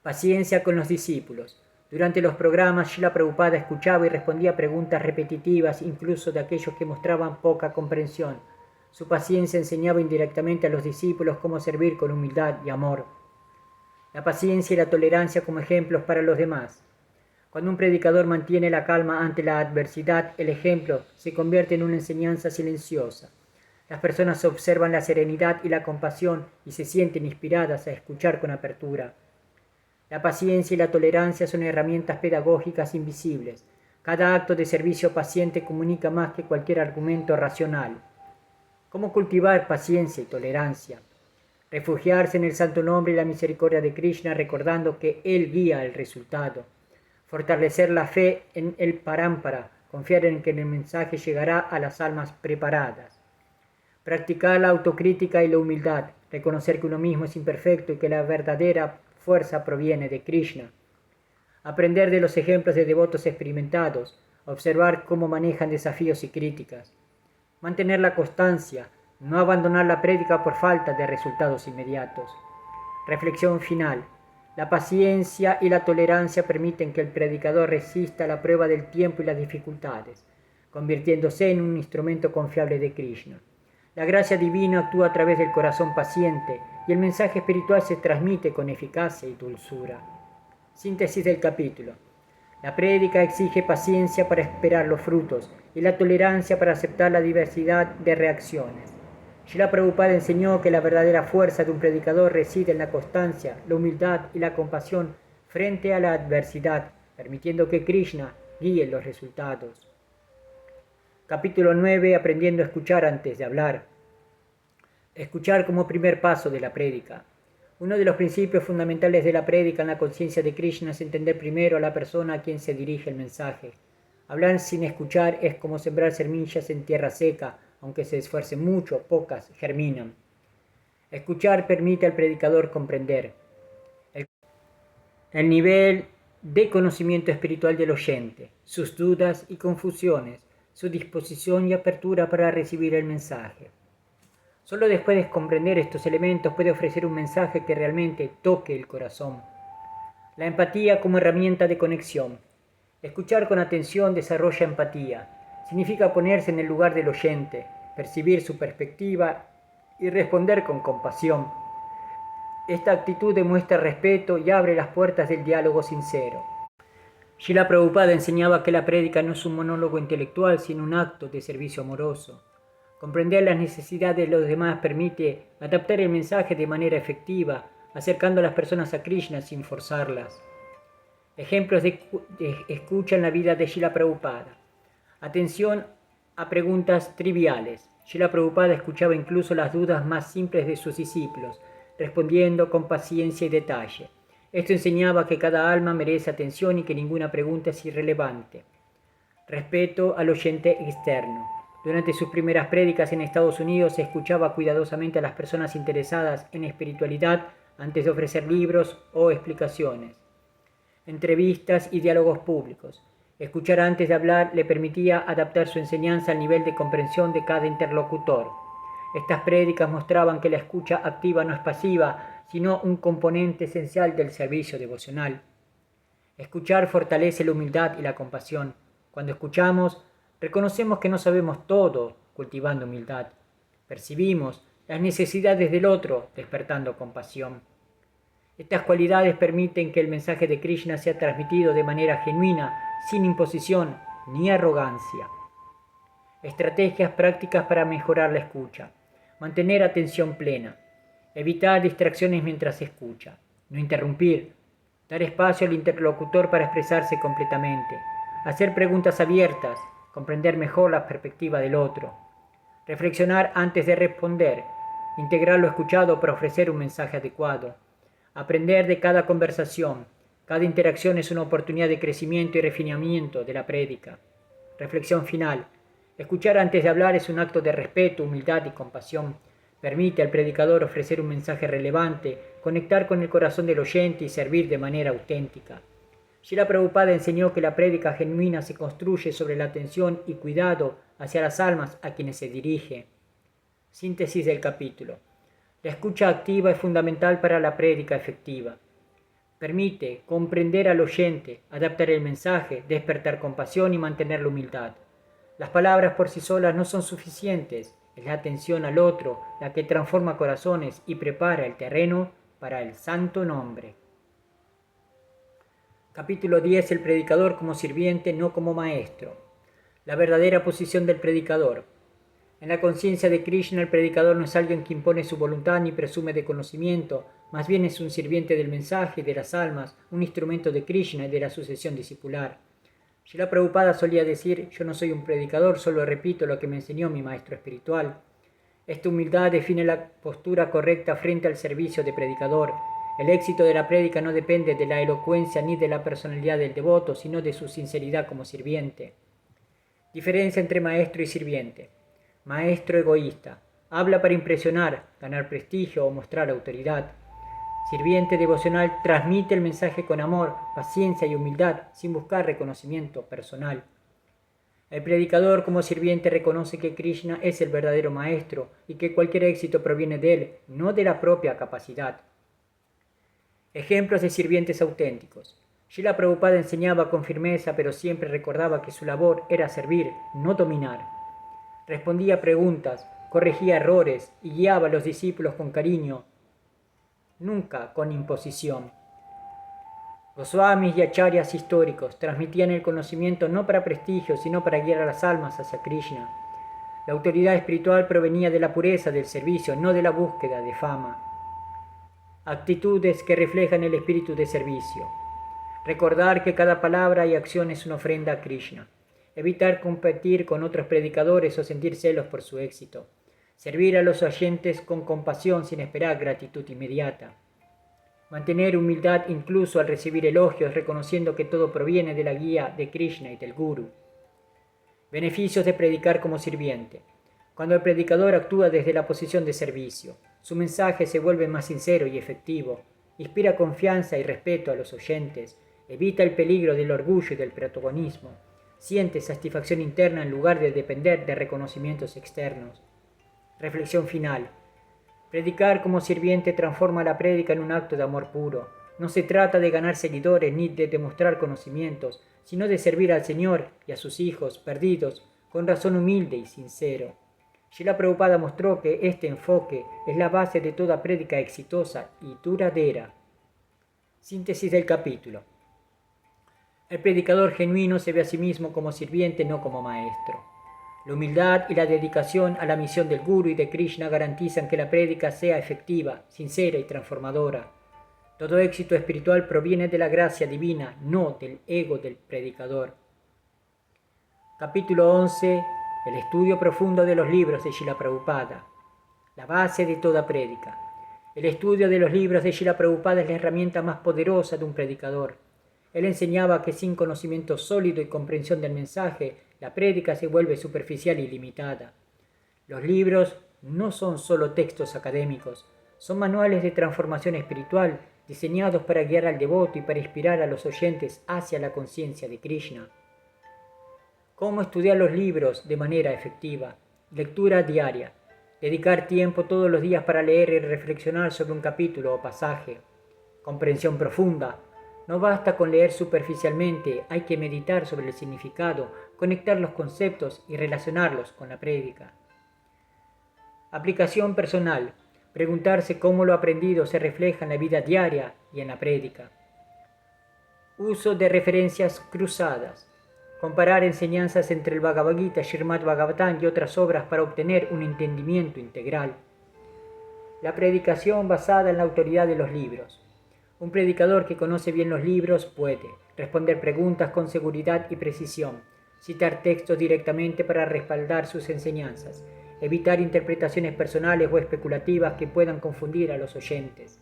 Paciencia con los discípulos. Durante los programas, Srila Prabhupada escuchaba y respondía a preguntas repetitivas, incluso de aquellos que mostraban poca comprensión. Su paciencia enseñaba indirectamente a los discípulos cómo servir con humildad y amor. La paciencia y la tolerancia como ejemplos para los demás. Cuando un predicador mantiene la calma ante la adversidad, el ejemplo se convierte en una enseñanza silenciosa. Las personas observan la serenidad y la compasión y se sienten inspiradas a escuchar con apertura. La paciencia y la tolerancia son herramientas pedagógicas invisibles. Cada acto de servicio paciente comunica más que cualquier argumento racional. ¿Cómo cultivar paciencia y tolerancia? Refugiarse en el santo nombre y la misericordia de Krishna, recordando que Él guía el resultado. Fortalecer la fe en el Parampara, confiar en que el mensaje llegará a las almas preparadas. Practicar la autocrítica y la humildad, reconocer que uno mismo es imperfecto y que la verdadera fuerza proviene de Krishna. Aprender de los ejemplos de devotos experimentados, observar cómo manejan desafíos y críticas. Mantener la constancia, no abandonar la prédica por falta de resultados inmediatos. Reflexión final. La paciencia y la tolerancia permiten que el predicador resista la prueba del tiempo y las dificultades, convirtiéndose en un instrumento confiable de Krishna. La gracia divina actúa a través del corazón paciente y el mensaje espiritual se transmite con eficacia y dulzura. Síntesis del capítulo. La prédica exige paciencia para esperar los frutos y la tolerancia para aceptar la diversidad de reacciones. Srila Prabhupada enseñó que la verdadera fuerza de un predicador reside en la constancia, la humildad y la compasión frente a la adversidad, permitiendo que Krishna guíe los resultados. Capítulo 9. Aprendiendo a escuchar antes de hablar. Escuchar como primer paso de la prédica. Uno de los principios fundamentales de la prédica en la conciencia de Krishna es entender primero a la persona a quien se dirige el mensaje. Hablar sin escuchar es como sembrar semillas en tierra seca. Aunque se esfuercen mucho, pocas germinan. Escuchar permite al predicador comprender el nivel de conocimiento espiritual del oyente, sus dudas y confusiones, su disposición y apertura para recibir el mensaje. Solo después de comprender estos elementos puede ofrecer un mensaje que realmente toque el corazón. La empatía como herramienta de conexión. Escuchar con atención desarrolla empatía. Significa ponerse en el lugar del oyente, percibir su perspectiva y responder con compasión. Esta actitud demuestra respeto y abre las puertas del diálogo sincero. Srila Prabhupada enseñaba que la prédica no es un monólogo intelectual, sino un acto de servicio amoroso. Comprender las necesidades de los demás permite adaptar el mensaje de manera efectiva, acercando a las personas a Krishna sin forzarlas. Ejemplos de escucha en la vida de Srila Prabhupada. Atención a preguntas triviales. Srila Prabhupada escuchaba incluso las dudas más simples de sus discípulos, respondiendo con paciencia y detalle. Esto enseñaba que cada alma merece atención y que ninguna pregunta es irrelevante. Respeto al oyente externo. Durante sus primeras prédicas en Estados Unidos se escuchaba cuidadosamente a las personas interesadas en espiritualidad antes de ofrecer libros o explicaciones. Entrevistas y diálogos públicos. Escuchar antes de hablar le permitía adaptar su enseñanza al nivel de comprensión de cada interlocutor. Estas prédicas mostraban que la escucha activa no es pasiva, sino un componente esencial del servicio devocional. Escuchar fortalece la humildad y la compasión. Cuando escuchamos, reconocemos que no sabemos todo, cultivando humildad. Percibimos las necesidades del otro, despertando compasión. Estas cualidades permiten que el mensaje de Krishna sea transmitido de manera genuina, sin imposición ni arrogancia. Estrategias prácticas para mejorar la escucha. Mantener atención plena. Evitar distracciones mientras se escucha. No interrumpir. Dar espacio al interlocutor para expresarse completamente. Hacer preguntas abiertas. Comprender mejor la perspectiva del otro. Reflexionar antes de responder. Integrar lo escuchado para ofrecer un mensaje adecuado. Aprender de cada conversación. Cada interacción es una oportunidad de crecimiento y refinamiento de la prédica. Reflexión final. Escuchar antes de hablar es un acto de respeto, humildad y compasión. Permite al predicador ofrecer un mensaje relevante, conectar con el corazón del oyente y servir de manera auténtica. Srila Prabhupada enseñó que la prédica genuina se construye sobre la atención y cuidado hacia las almas a quienes se dirige. Síntesis del capítulo. La escucha activa es fundamental para la prédica efectiva. Permite comprender al oyente, adaptar el mensaje, despertar compasión y mantener la humildad. Las palabras por sí solas no son suficientes, es la atención al otro la que transforma corazones y prepara el terreno para el santo nombre. Capítulo 10. El predicador como sirviente, no como maestro. La verdadera posición del predicador. En la conciencia de Krishna, el predicador no es alguien que impone su voluntad ni presume de conocimiento, más bien es un sirviente del mensaje y de las almas, un instrumento de Krishna y de la sucesión discipular. Srila Prabhupada solía decir: yo no soy un predicador, solo repito lo que me enseñó mi maestro espiritual. Esta humildad define la postura correcta frente al servicio de predicador. El éxito de la prédica no depende de la elocuencia ni de la personalidad del devoto, sino de su sinceridad como sirviente. Diferencia entre maestro y sirviente. Maestro egoísta. Habla para impresionar, ganar prestigio o mostrar autoridad. Sirviente devocional transmite el mensaje con amor, paciencia y humildad, sin buscar reconocimiento personal. El predicador como sirviente reconoce que Krishna es el verdadero maestro y que cualquier éxito proviene de él, no de la propia capacidad. Ejemplos de sirvientes auténticos. Srila Prabhupada enseñaba con firmeza, pero siempre recordaba que su labor era servir, no dominar. Respondía preguntas, corregía errores y guiaba a los discípulos con cariño, nunca con imposición. Goswamis y acharyas históricos transmitían el conocimiento no para prestigio, sino para guiar a las almas hacia Krishna. La autoridad espiritual provenía de la pureza del servicio, no de la búsqueda de fama. Actitudes que reflejan el espíritu de servicio. Recordar que cada palabra y acción es una ofrenda a Krishna. Evitar competir con otros predicadores o sentir celos por su éxito. Servir a los oyentes con compasión sin esperar gratitud inmediata. Mantener humildad incluso al recibir elogios, reconociendo que todo proviene de la guía de Krishna y del Guru. Beneficios de predicar como sirviente. Cuando el predicador actúa desde la posición de servicio, su mensaje se vuelve más sincero y efectivo, inspira confianza y respeto a los oyentes, evita el peligro del orgullo y del protagonismo, siente satisfacción interna en lugar de depender de reconocimientos externos. Reflexión final. Predicar como sirviente transforma la prédica en un acto de amor puro. No se trata de ganar seguidores ni de demostrar conocimientos, sino de servir al Señor y a sus hijos perdidos con razón humilde y sincero. Srila Prabhupada mostró que este enfoque es la base de toda prédica exitosa y duradera. Síntesis del capítulo. El predicador genuino se ve a sí mismo como sirviente, no como maestro. La humildad y la dedicación a la misión del Guru y de Krishna garantizan que la prédica sea efectiva, sincera y transformadora. Todo éxito espiritual proviene de la gracia divina, no del ego del predicador. Capítulo 11. El estudio profundo de los libros de Srila Prabhupada. La base de toda prédica. El estudio de los libros de Srila Prabhupada es la herramienta más poderosa de un predicador. Él enseñaba que sin conocimiento sólido y comprensión del mensaje, la prédica se vuelve superficial y limitada. Los libros no son solo textos académicos, son manuales de transformación espiritual diseñados para guiar al devoto y para inspirar a los oyentes hacia la conciencia de Krishna. Cómo estudiar los libros de manera efectiva. Lectura diaria. Dedicar tiempo todos los días para leer y reflexionar sobre un capítulo o pasaje. Comprensión profunda. No basta con leer superficialmente, hay que meditar sobre el significado, conectar los conceptos y relacionarlos con la prédica. Aplicación personal. Preguntarse cómo lo aprendido se refleja en la vida diaria y en la prédica. Uso de referencias cruzadas. Comparar enseñanzas entre el Bhagavad Gita, Srimad Bhagavatam y otras obras para obtener un entendimiento integral. La predicación basada en la autoridad de los libros. Un predicador que conoce bien los libros puede responder preguntas con seguridad y precisión, citar textos directamente para respaldar sus enseñanzas, evitar interpretaciones personales o especulativas que puedan confundir a los oyentes.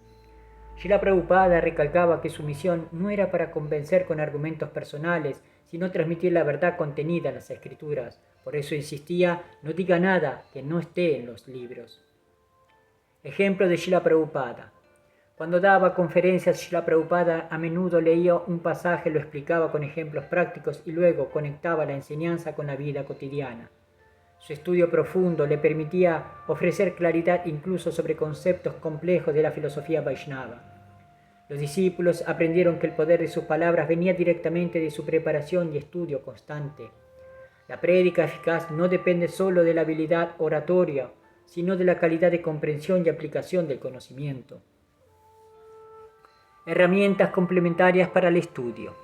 Srila Prabhupada recalcaba que su misión no era para convencer con argumentos personales, sino transmitir la verdad contenida en las Escrituras. Por eso insistía: no diga nada que no esté en los libros. Ejemplo de Srila Prabhupada. Cuando daba conferencias, Srila Prabhupada a menudo leía un pasaje, lo explicaba con ejemplos prácticos y luego conectaba la enseñanza con la vida cotidiana. Su estudio profundo le permitía ofrecer claridad incluso sobre conceptos complejos de la filosofía Vaishnava. Los discípulos aprendieron que el poder de sus palabras venía directamente de su preparación y estudio constante. La prédica eficaz no depende solo de la habilidad oratoria, sino de la calidad de comprensión y aplicación del conocimiento. Herramientas complementarias para el estudio.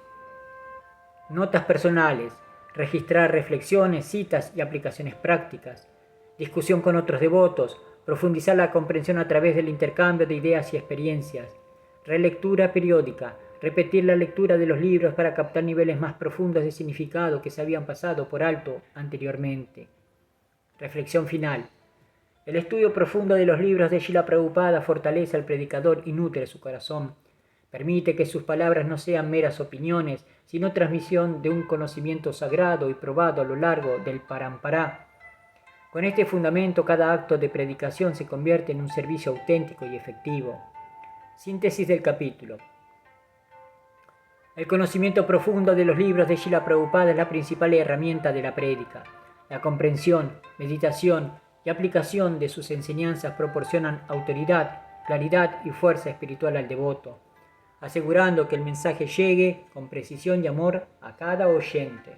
Notas personales. Registrar reflexiones, citas y aplicaciones prácticas. Discusión con otros devotos. Profundizar la comprensión a través del intercambio de ideas y experiencias. Relectura periódica. Repetir la lectura de los libros para captar niveles más profundos de significado que se habían pasado por alto anteriormente. Reflexión final. El estudio profundo de los libros de Srila Prabhupada fortalece al predicador y nutre su corazón. Permite que sus palabras no sean meras opiniones, sino transmisión de un conocimiento sagrado y probado a lo largo del Parampara. Con este fundamento, cada acto de predicación se convierte en un servicio auténtico y efectivo. Síntesis del capítulo. El conocimiento profundo de los libros de Srila Prabhupada es la principal herramienta de la prédica. La comprensión, meditación y aplicación de sus enseñanzas proporcionan autoridad, claridad y fuerza espiritual al devoto, asegurando que el mensaje llegue con precisión y amor a cada oyente.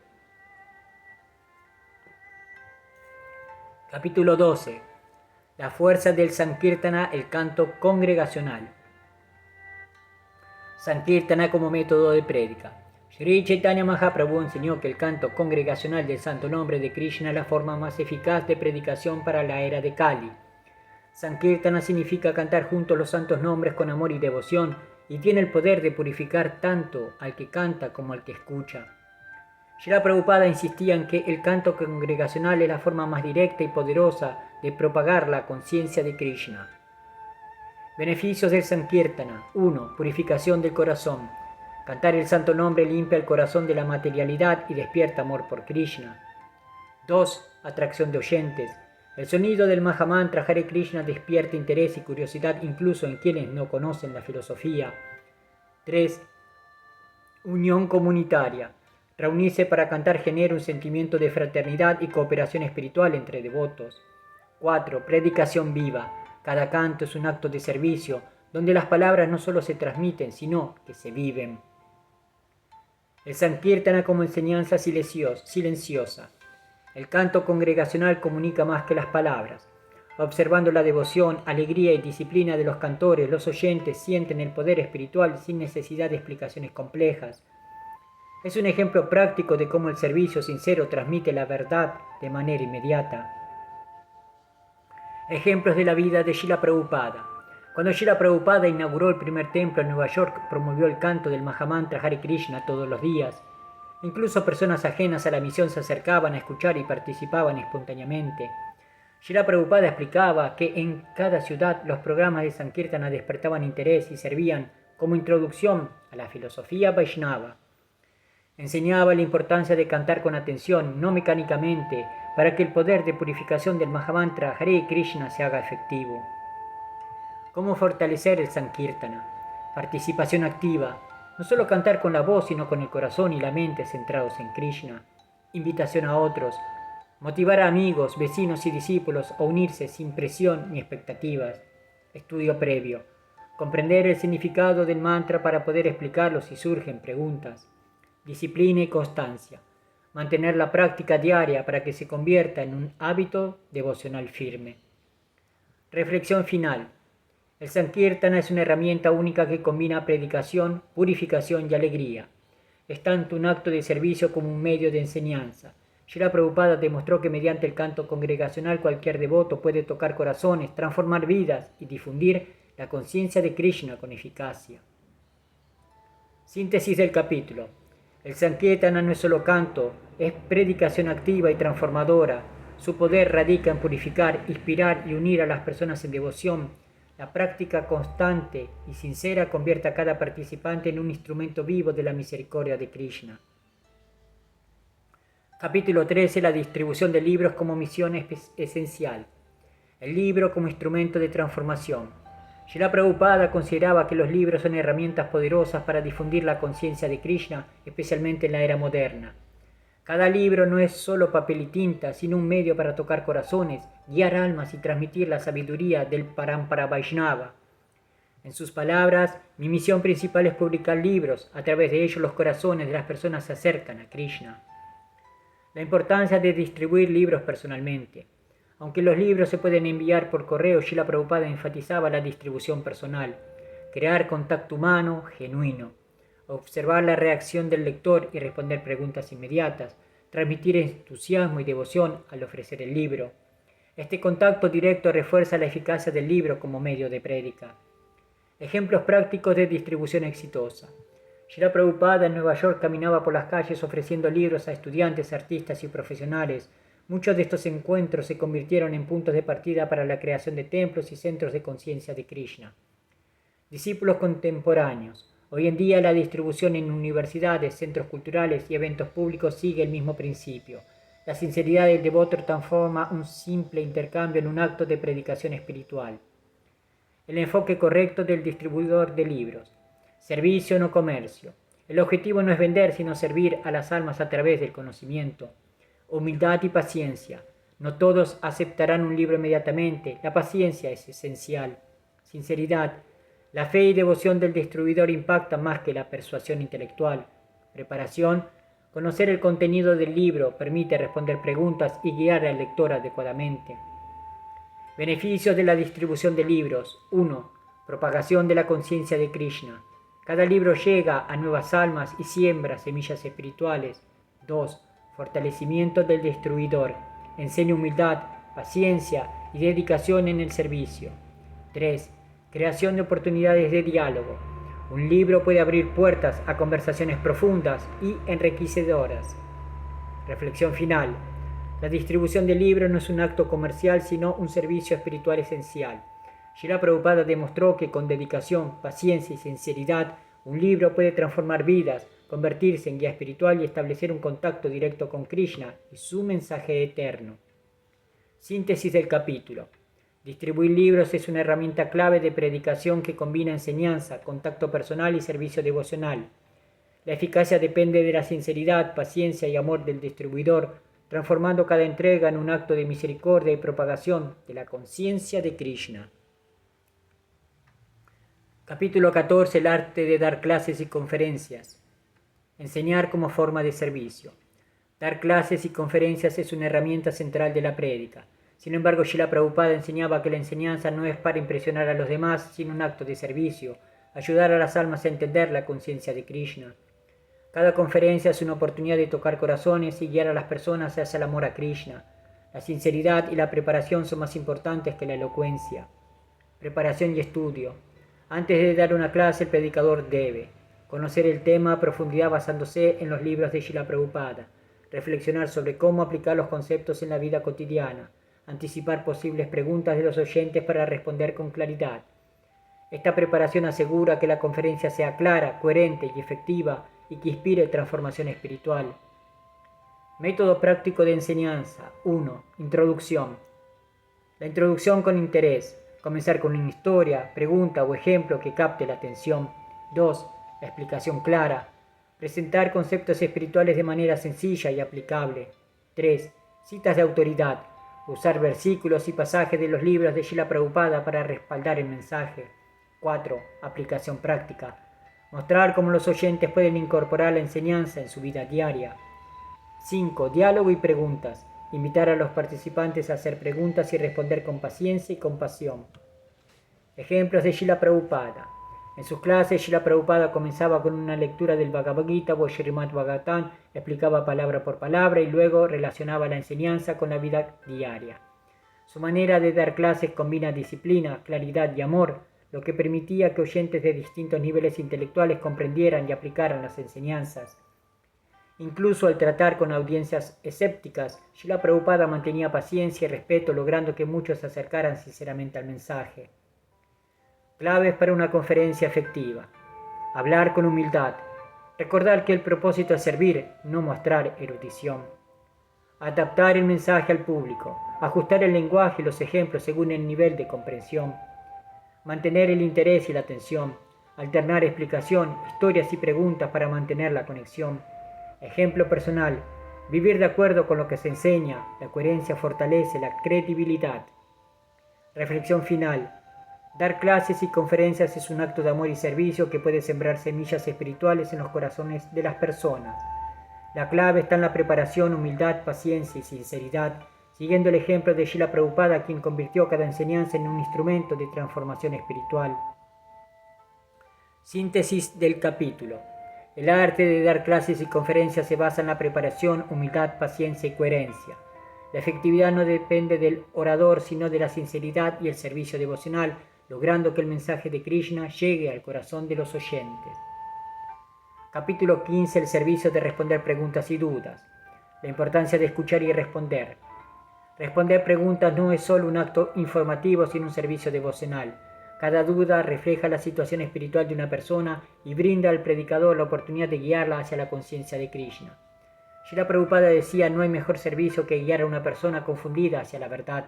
Capítulo 12. La fuerza del Sankirtana, el canto congregacional. Sankirtana como método de prédica. Sri Chaitanya Mahaprabhu enseñó que el canto congregacional del santo nombre de Krishna es la forma más eficaz de predicación para la era de Kali. Sankirtana significa cantar juntos los santos nombres con amor y devoción, y tiene el poder de purificar tanto al que canta como al que escucha. Srila Prabhupada insistía en que el canto congregacional es la forma más directa y poderosa de propagar la conciencia de Krishna. Beneficios del Sankirtana. 1. Purificación del corazón. Cantar el santo nombre limpia el corazón de la materialidad y despierta amor por Krishna. 2. Atracción de oyentes. El sonido del Mahamantra Hare Krishna despierta interés y curiosidad incluso en quienes no conocen la filosofía. 3. Unión comunitaria. Reunirse para cantar genera un sentimiento de fraternidad y cooperación espiritual entre devotos. 4. Predicación viva. Cada canto es un acto de servicio, donde las palabras no solo se transmiten, sino que se viven. El Sankirtana como enseñanza silenciosa. El canto congregacional comunica más que las palabras. Observando la devoción, alegría y disciplina de los cantores, los oyentes sienten el poder espiritual sin necesidad de explicaciones complejas. Es un ejemplo práctico de cómo el servicio sincero transmite la verdad de manera inmediata. Ejemplos de la vida de Srila Prabhupada. Cuando Srila Prabhupada inauguró el primer templo en Nueva York, promovió el canto del Mahamantra Hare Krishna todos los días. Incluso personas ajenas a la misión se acercaban a escuchar y participaban espontáneamente. Srila Prabhupada explicaba que en cada ciudad los programas de Sankirtana despertaban interés y servían como introducción a la filosofía Vaishnava. Enseñaba la importancia de cantar con atención, no mecánicamente, para que el poder de purificación del Mahamantra Hare Krishna se haga efectivo. ¿Cómo fortalecer el Sankirtana? Participación activa. No solo cantar con la voz, sino con el corazón y la mente centrados en Krishna. Invitación a otros. Motivar a amigos, vecinos y discípulos a unirse sin presión ni expectativas. Estudio previo. Comprender el significado del mantra para poder explicarlo si surgen preguntas. Disciplina y constancia. Mantener la práctica diaria para que se convierta en un hábito devocional firme. Reflexión final. El Sankirtana es una herramienta única que combina predicación, purificación y alegría. Es tanto un acto de servicio como un medio de enseñanza. Srila Prabhupada demostró que mediante el canto congregacional cualquier devoto puede tocar corazones, transformar vidas y difundir la conciencia de Krishna con eficacia. Síntesis del capítulo. El Sankirtana no es solo canto, es predicación activa y transformadora. Su poder radica en purificar, inspirar y unir a las personas en devoción. La práctica constante y sincera convierte a cada participante en un instrumento vivo de la misericordia de Krishna. Capítulo 13. La distribución de libros como misión esencial. El libro como instrumento de transformación. Srila Prabhupada consideraba que los libros son herramientas poderosas para difundir la conciencia de Krishna, especialmente en la era moderna. Cada libro no es solo papel y tinta, sino un medio para tocar corazones, guiar almas y transmitir la sabiduría del Parampara Vaishnava. En sus palabras, mi misión principal es publicar libros, a través de ellos los corazones de las personas se acercan a Krishna. La importancia de distribuir libros personalmente. Aunque los libros se pueden enviar por correo, Srila Prabhupada enfatizaba la distribución personal, crear contacto humano genuino, observar la reacción del lector y responder preguntas inmediatas, transmitir entusiasmo y devoción al ofrecer el libro. Este contacto directo refuerza la eficacia del libro como medio de prédica. Ejemplos prácticos de distribución exitosa. Srila Prabhupada en Nueva York caminaba por las calles ofreciendo libros a estudiantes, artistas y profesionales. Muchos de estos encuentros se convirtieron en puntos de partida para la creación de templos y centros de conciencia de Krishna. Discípulos contemporáneos. Hoy en día la distribución en universidades, centros culturales y eventos públicos sigue el mismo principio. La sinceridad del devoto transforma un simple intercambio en un acto de predicación espiritual. El enfoque correcto del distribuidor de libros. Servicio, no comercio. El objetivo no es vender, sino servir a las almas a través del conocimiento. Humildad y paciencia. No todos aceptarán un libro inmediatamente. La paciencia es esencial. Sinceridad. La fe y devoción del distribuidor impactan más que la persuasión intelectual. Preparación. Conocer el contenido del libro permite responder preguntas y guiar al lector adecuadamente. Beneficios de la distribución de libros. 1. Propagación de la conciencia de Krishna. Cada libro llega a nuevas almas y siembra semillas espirituales. 2. Fortalecimiento del distribuidor. Enseña humildad, paciencia y dedicación en el servicio. 3. Creación de oportunidades de diálogo. Un libro puede abrir puertas a conversaciones profundas y enriquecedoras. Reflexión final. La distribución de libros no es un acto comercial, sino un servicio espiritual esencial. Srila Prabhupada demostró que con dedicación, paciencia y sinceridad, un libro puede transformar vidas, convertirse en guía espiritual y establecer un contacto directo con Krishna y su mensaje eterno. Síntesis del capítulo. Distribuir libros es una herramienta clave de predicación que combina enseñanza, contacto personal y servicio devocional. La eficacia depende de la sinceridad, paciencia y amor del distribuidor, transformando cada entrega en un acto de misericordia y propagación de la conciencia de Krishna. Capítulo 14. El arte de dar clases y conferencias. Enseñar como forma de servicio. Dar clases y conferencias es una herramienta central de la prédica. Sin embargo, Srila Prabhupada enseñaba que la enseñanza no es para impresionar a los demás, sino un acto de servicio, ayudar a las almas a entender la conciencia de Krishna. Cada conferencia es una oportunidad de tocar corazones y guiar a las personas hacia el amor a Krishna. La sinceridad y la preparación son más importantes que la elocuencia. Preparación y estudio. Antes de dar una clase, el predicador debe conocer el tema a profundidad basándose en los libros de Srila Prabhupada, reflexionar sobre cómo aplicar los conceptos en la vida cotidiana, anticipar posibles preguntas de los oyentes para responder con claridad. Esta preparación asegura que la conferencia sea clara, coherente y efectiva y que inspire transformación espiritual. Método práctico de enseñanza. 1. Introducción. La introducción con interés. Comenzar con una historia, pregunta o ejemplo que capte la atención. 2. La explicación clara. Presentar conceptos espirituales de manera sencilla y aplicable. 3. Citas de autoridad. Usar versículos y pasajes de los libros de Srila Prabhupada para respaldar el mensaje. 4. Aplicación práctica. Mostrar cómo los oyentes pueden incorporar la enseñanza en su vida diaria. 5. Diálogo y preguntas. Invitar a los participantes a hacer preguntas y responder con paciencia y compasión. Ejemplos de Srila Prabhupada. En sus clases, Srila Prabhupada comenzaba con una lectura del Bhagavad Gita o Srimad Bhagavatam, explicaba palabra por palabra y luego relacionaba la enseñanza con la vida diaria. Su manera de dar clases combina disciplina, claridad y amor, lo que permitía que oyentes de distintos niveles intelectuales comprendieran y aplicaran las enseñanzas. Incluso al tratar con audiencias escépticas, Srila Prabhupada mantenía paciencia y respeto, logrando que muchos se acercaran sinceramente al mensaje. Claves para una conferencia efectiva. Hablar con humildad. Recordar que el propósito es servir, no mostrar erudición. Adaptar el mensaje al público. Ajustar el lenguaje y los ejemplos según el nivel de comprensión. Mantener el interés y la atención. Alternar explicación, historias y preguntas para mantener la conexión. Ejemplo personal. Vivir de acuerdo con lo que se enseña. La coherencia fortalece la credibilidad. Reflexión final. Dar clases y conferencias es un acto de amor y servicio que puede sembrar semillas espirituales en los corazones de las personas. La clave está en la preparación, humildad, paciencia y sinceridad, siguiendo el ejemplo de Srila Prabhupada, quien convirtió cada enseñanza en un instrumento de transformación espiritual. Síntesis del capítulo. El arte de dar clases y conferencias se basa en la preparación, humildad, paciencia y coherencia. La efectividad no depende del orador, sino de la sinceridad y el servicio devocional, logrando que el mensaje de Krishna llegue al corazón de los oyentes. Capítulo 15. El servicio de responder preguntas y dudas. La importancia de escuchar y responder. Responder preguntas no es solo un acto informativo, sino un servicio devocional. Cada duda refleja la situación espiritual de una persona y brinda al predicador la oportunidad de guiarla hacia la conciencia de Krishna. Srila Prabhupada decía: no hay mejor servicio que guiar a una persona confundida hacia la verdad.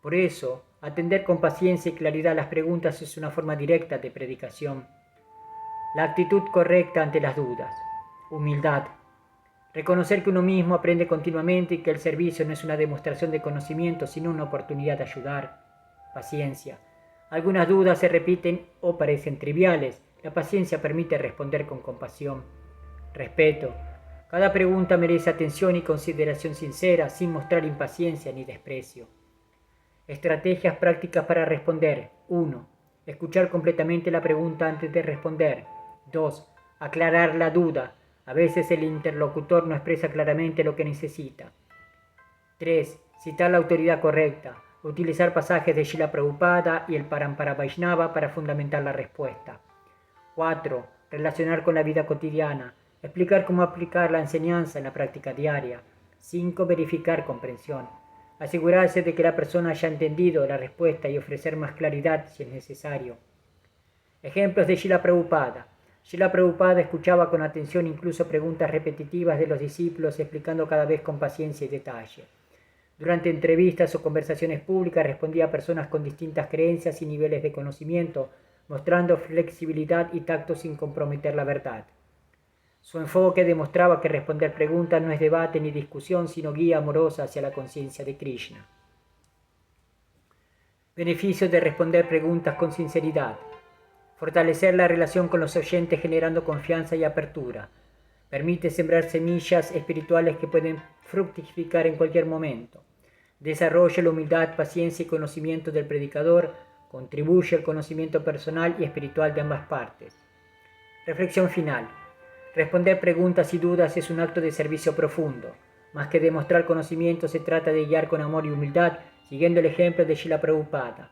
Por eso, atender con paciencia y claridad las preguntas es una forma directa de predicación. La actitud correcta ante las dudas. Humildad. Reconocer que uno mismo aprende continuamente y que el servicio no es una demostración de conocimiento, sino una oportunidad de ayudar. Paciencia. Algunas dudas se repiten o parecen triviales. La paciencia permite responder con compasión. Respeto. Cada pregunta merece atención y consideración sincera, sin mostrar impaciencia ni desprecio. Estrategias prácticas para responder. 1. Escuchar completamente la pregunta antes de responder. 2. Aclarar la duda. A veces el interlocutor no expresa claramente lo que necesita. 3. Citar la autoridad correcta. Utilizar pasajes de Srila Prabhupada y el Parampara Vaishnava para fundamentar la respuesta. 4. Relacionar con la vida cotidiana. Explicar cómo aplicar la enseñanza en la práctica diaria. 5. Verificar comprensión. Asegurarse de que la persona haya entendido la respuesta y ofrecer más claridad si es necesario. Ejemplos de Srila Prabhupada. Srila Prabhupada escuchaba con atención incluso preguntas repetitivas de los discípulos, explicando cada vez con paciencia y detalle. Durante entrevistas o conversaciones públicas respondía a personas con distintas creencias y niveles de conocimiento, mostrando flexibilidad y tacto sin comprometer la verdad. Su enfoque demostraba que responder preguntas no es debate ni discusión, sino guía amorosa hacia la conciencia de Krishna. Beneficios de responder preguntas con sinceridad. Fortalecer la relación con los oyentes generando confianza y apertura. Permite sembrar semillas espirituales que pueden fructificar en cualquier momento. Desarrolla la humildad, paciencia y conocimiento del predicador. Contribuye al conocimiento personal y espiritual de ambas partes. Reflexión final. Responder preguntas y dudas es un acto de servicio profundo. Más que demostrar conocimiento, se trata de guiar con amor y humildad, siguiendo el ejemplo de Srila Prabhupada.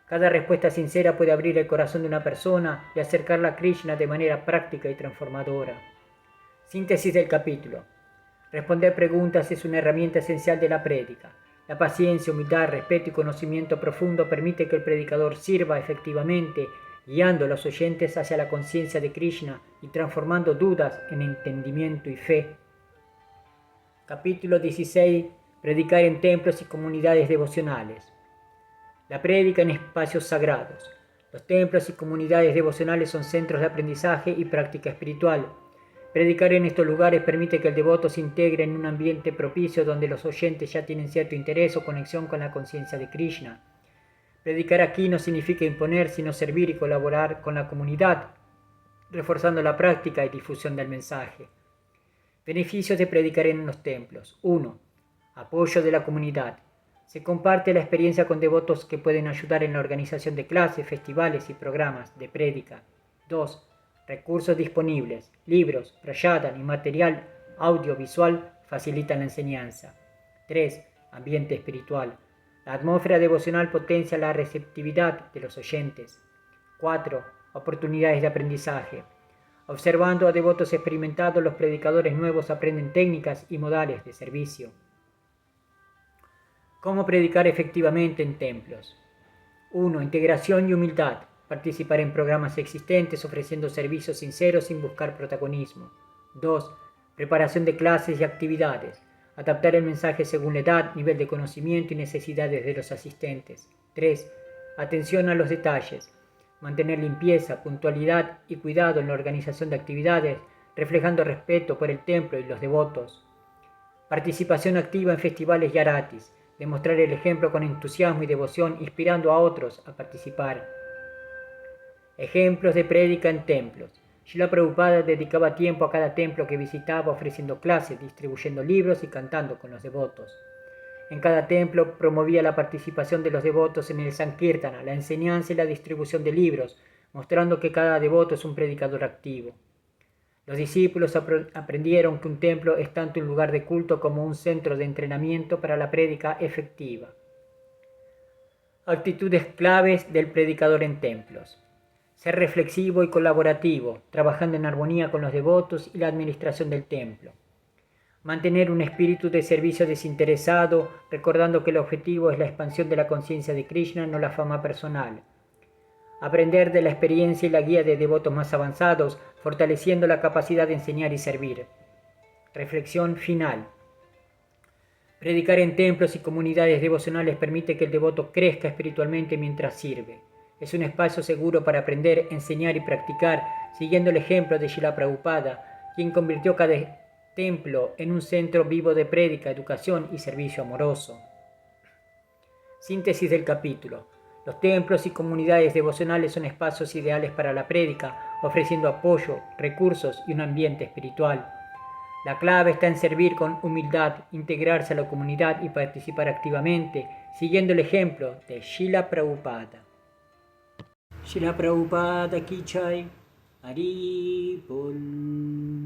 Cada respuesta sincera puede abrir el corazón de una persona y acercarla a Krishna de manera práctica y transformadora. Síntesis del capítulo. Responder preguntas es una herramienta esencial de la prédica. La paciencia, humildad, respeto y conocimiento profundo permite que el predicador sirva efectivamente, guiando a los oyentes hacia la conciencia de Krishna y transformando dudas en entendimiento y fe. Capítulo 16. Predicar en templos y comunidades devocionales. La prédica en espacios sagrados. Los templos y comunidades devocionales son centros de aprendizaje y práctica espiritual. Predicar en estos lugares permite que el devoto se integre en un ambiente propicio donde los oyentes ya tienen cierto interés o conexión con la conciencia de Krishna. Predicar aquí no significa imponer, sino servir y colaborar con la comunidad, reforzando la práctica y difusión del mensaje. Beneficios de predicar en los templos. 1. Apoyo de la comunidad. Se comparte la experiencia con devotos que pueden ayudar en la organización de clases, festivales y programas de prédica. 2. Recursos disponibles. Libros, prasadam y material audiovisual facilitan la enseñanza. 3. Ambiente espiritual. La atmósfera devocional potencia la receptividad de los oyentes. 4. Oportunidades de aprendizaje. Observando a devotos experimentados, los predicadores nuevos aprenden técnicas y modales de servicio. ¿Cómo predicar efectivamente en templos? 1. Integración y humildad. Participar en programas existentes ofreciendo servicios sinceros sin buscar protagonismo. 2. Preparación de clases y actividades. Adaptar el mensaje según la edad, nivel de conocimiento y necesidades de los asistentes. 3. Atención a los detalles. Mantener limpieza, puntualidad y cuidado en la organización de actividades, reflejando respeto por el templo y los devotos. Participación activa en festivales y aratis. Demostrar el ejemplo con entusiasmo y devoción, inspirando a otros a participar. Ejemplos de prédica en templos. Srila Prabhupada dedicaba tiempo a cada templo que visitaba ofreciendo clases, distribuyendo libros y cantando con los devotos. En cada templo promovía la participación de los devotos en el Sankirtana, la enseñanza y la distribución de libros, mostrando que cada devoto es un predicador activo. Los discípulos aprendieron que un templo es tanto un lugar de culto como un centro de entrenamiento para la prédica efectiva. Actitudes claves del predicador en templos. Ser reflexivo y colaborativo, trabajando en armonía con los devotos y la administración del templo. Mantener un espíritu de servicio desinteresado, recordando que el objetivo es la expansión de la conciencia de Krishna, no la fama personal. Aprender de la experiencia y la guía de devotos más avanzados, fortaleciendo la capacidad de enseñar y servir. Reflexión final. Predicar en templos y comunidades devocionales permite que el devoto crezca espiritualmente mientras sirve. Es un espacio seguro para aprender, enseñar y practicar, siguiendo el ejemplo de Srila Prabhupada, quien convirtió cada templo en un centro vivo de prédica, educación y servicio amoroso. Síntesis del capítulo. Los templos y comunidades devocionales son espacios ideales para la prédica, ofreciendo apoyo, recursos y un ambiente espiritual. La clave está en servir con humildad, integrarse a la comunidad y participar activamente, siguiendo el ejemplo de Srila Prabhupada. Srila Prabhupada ki jai, Hari Bol.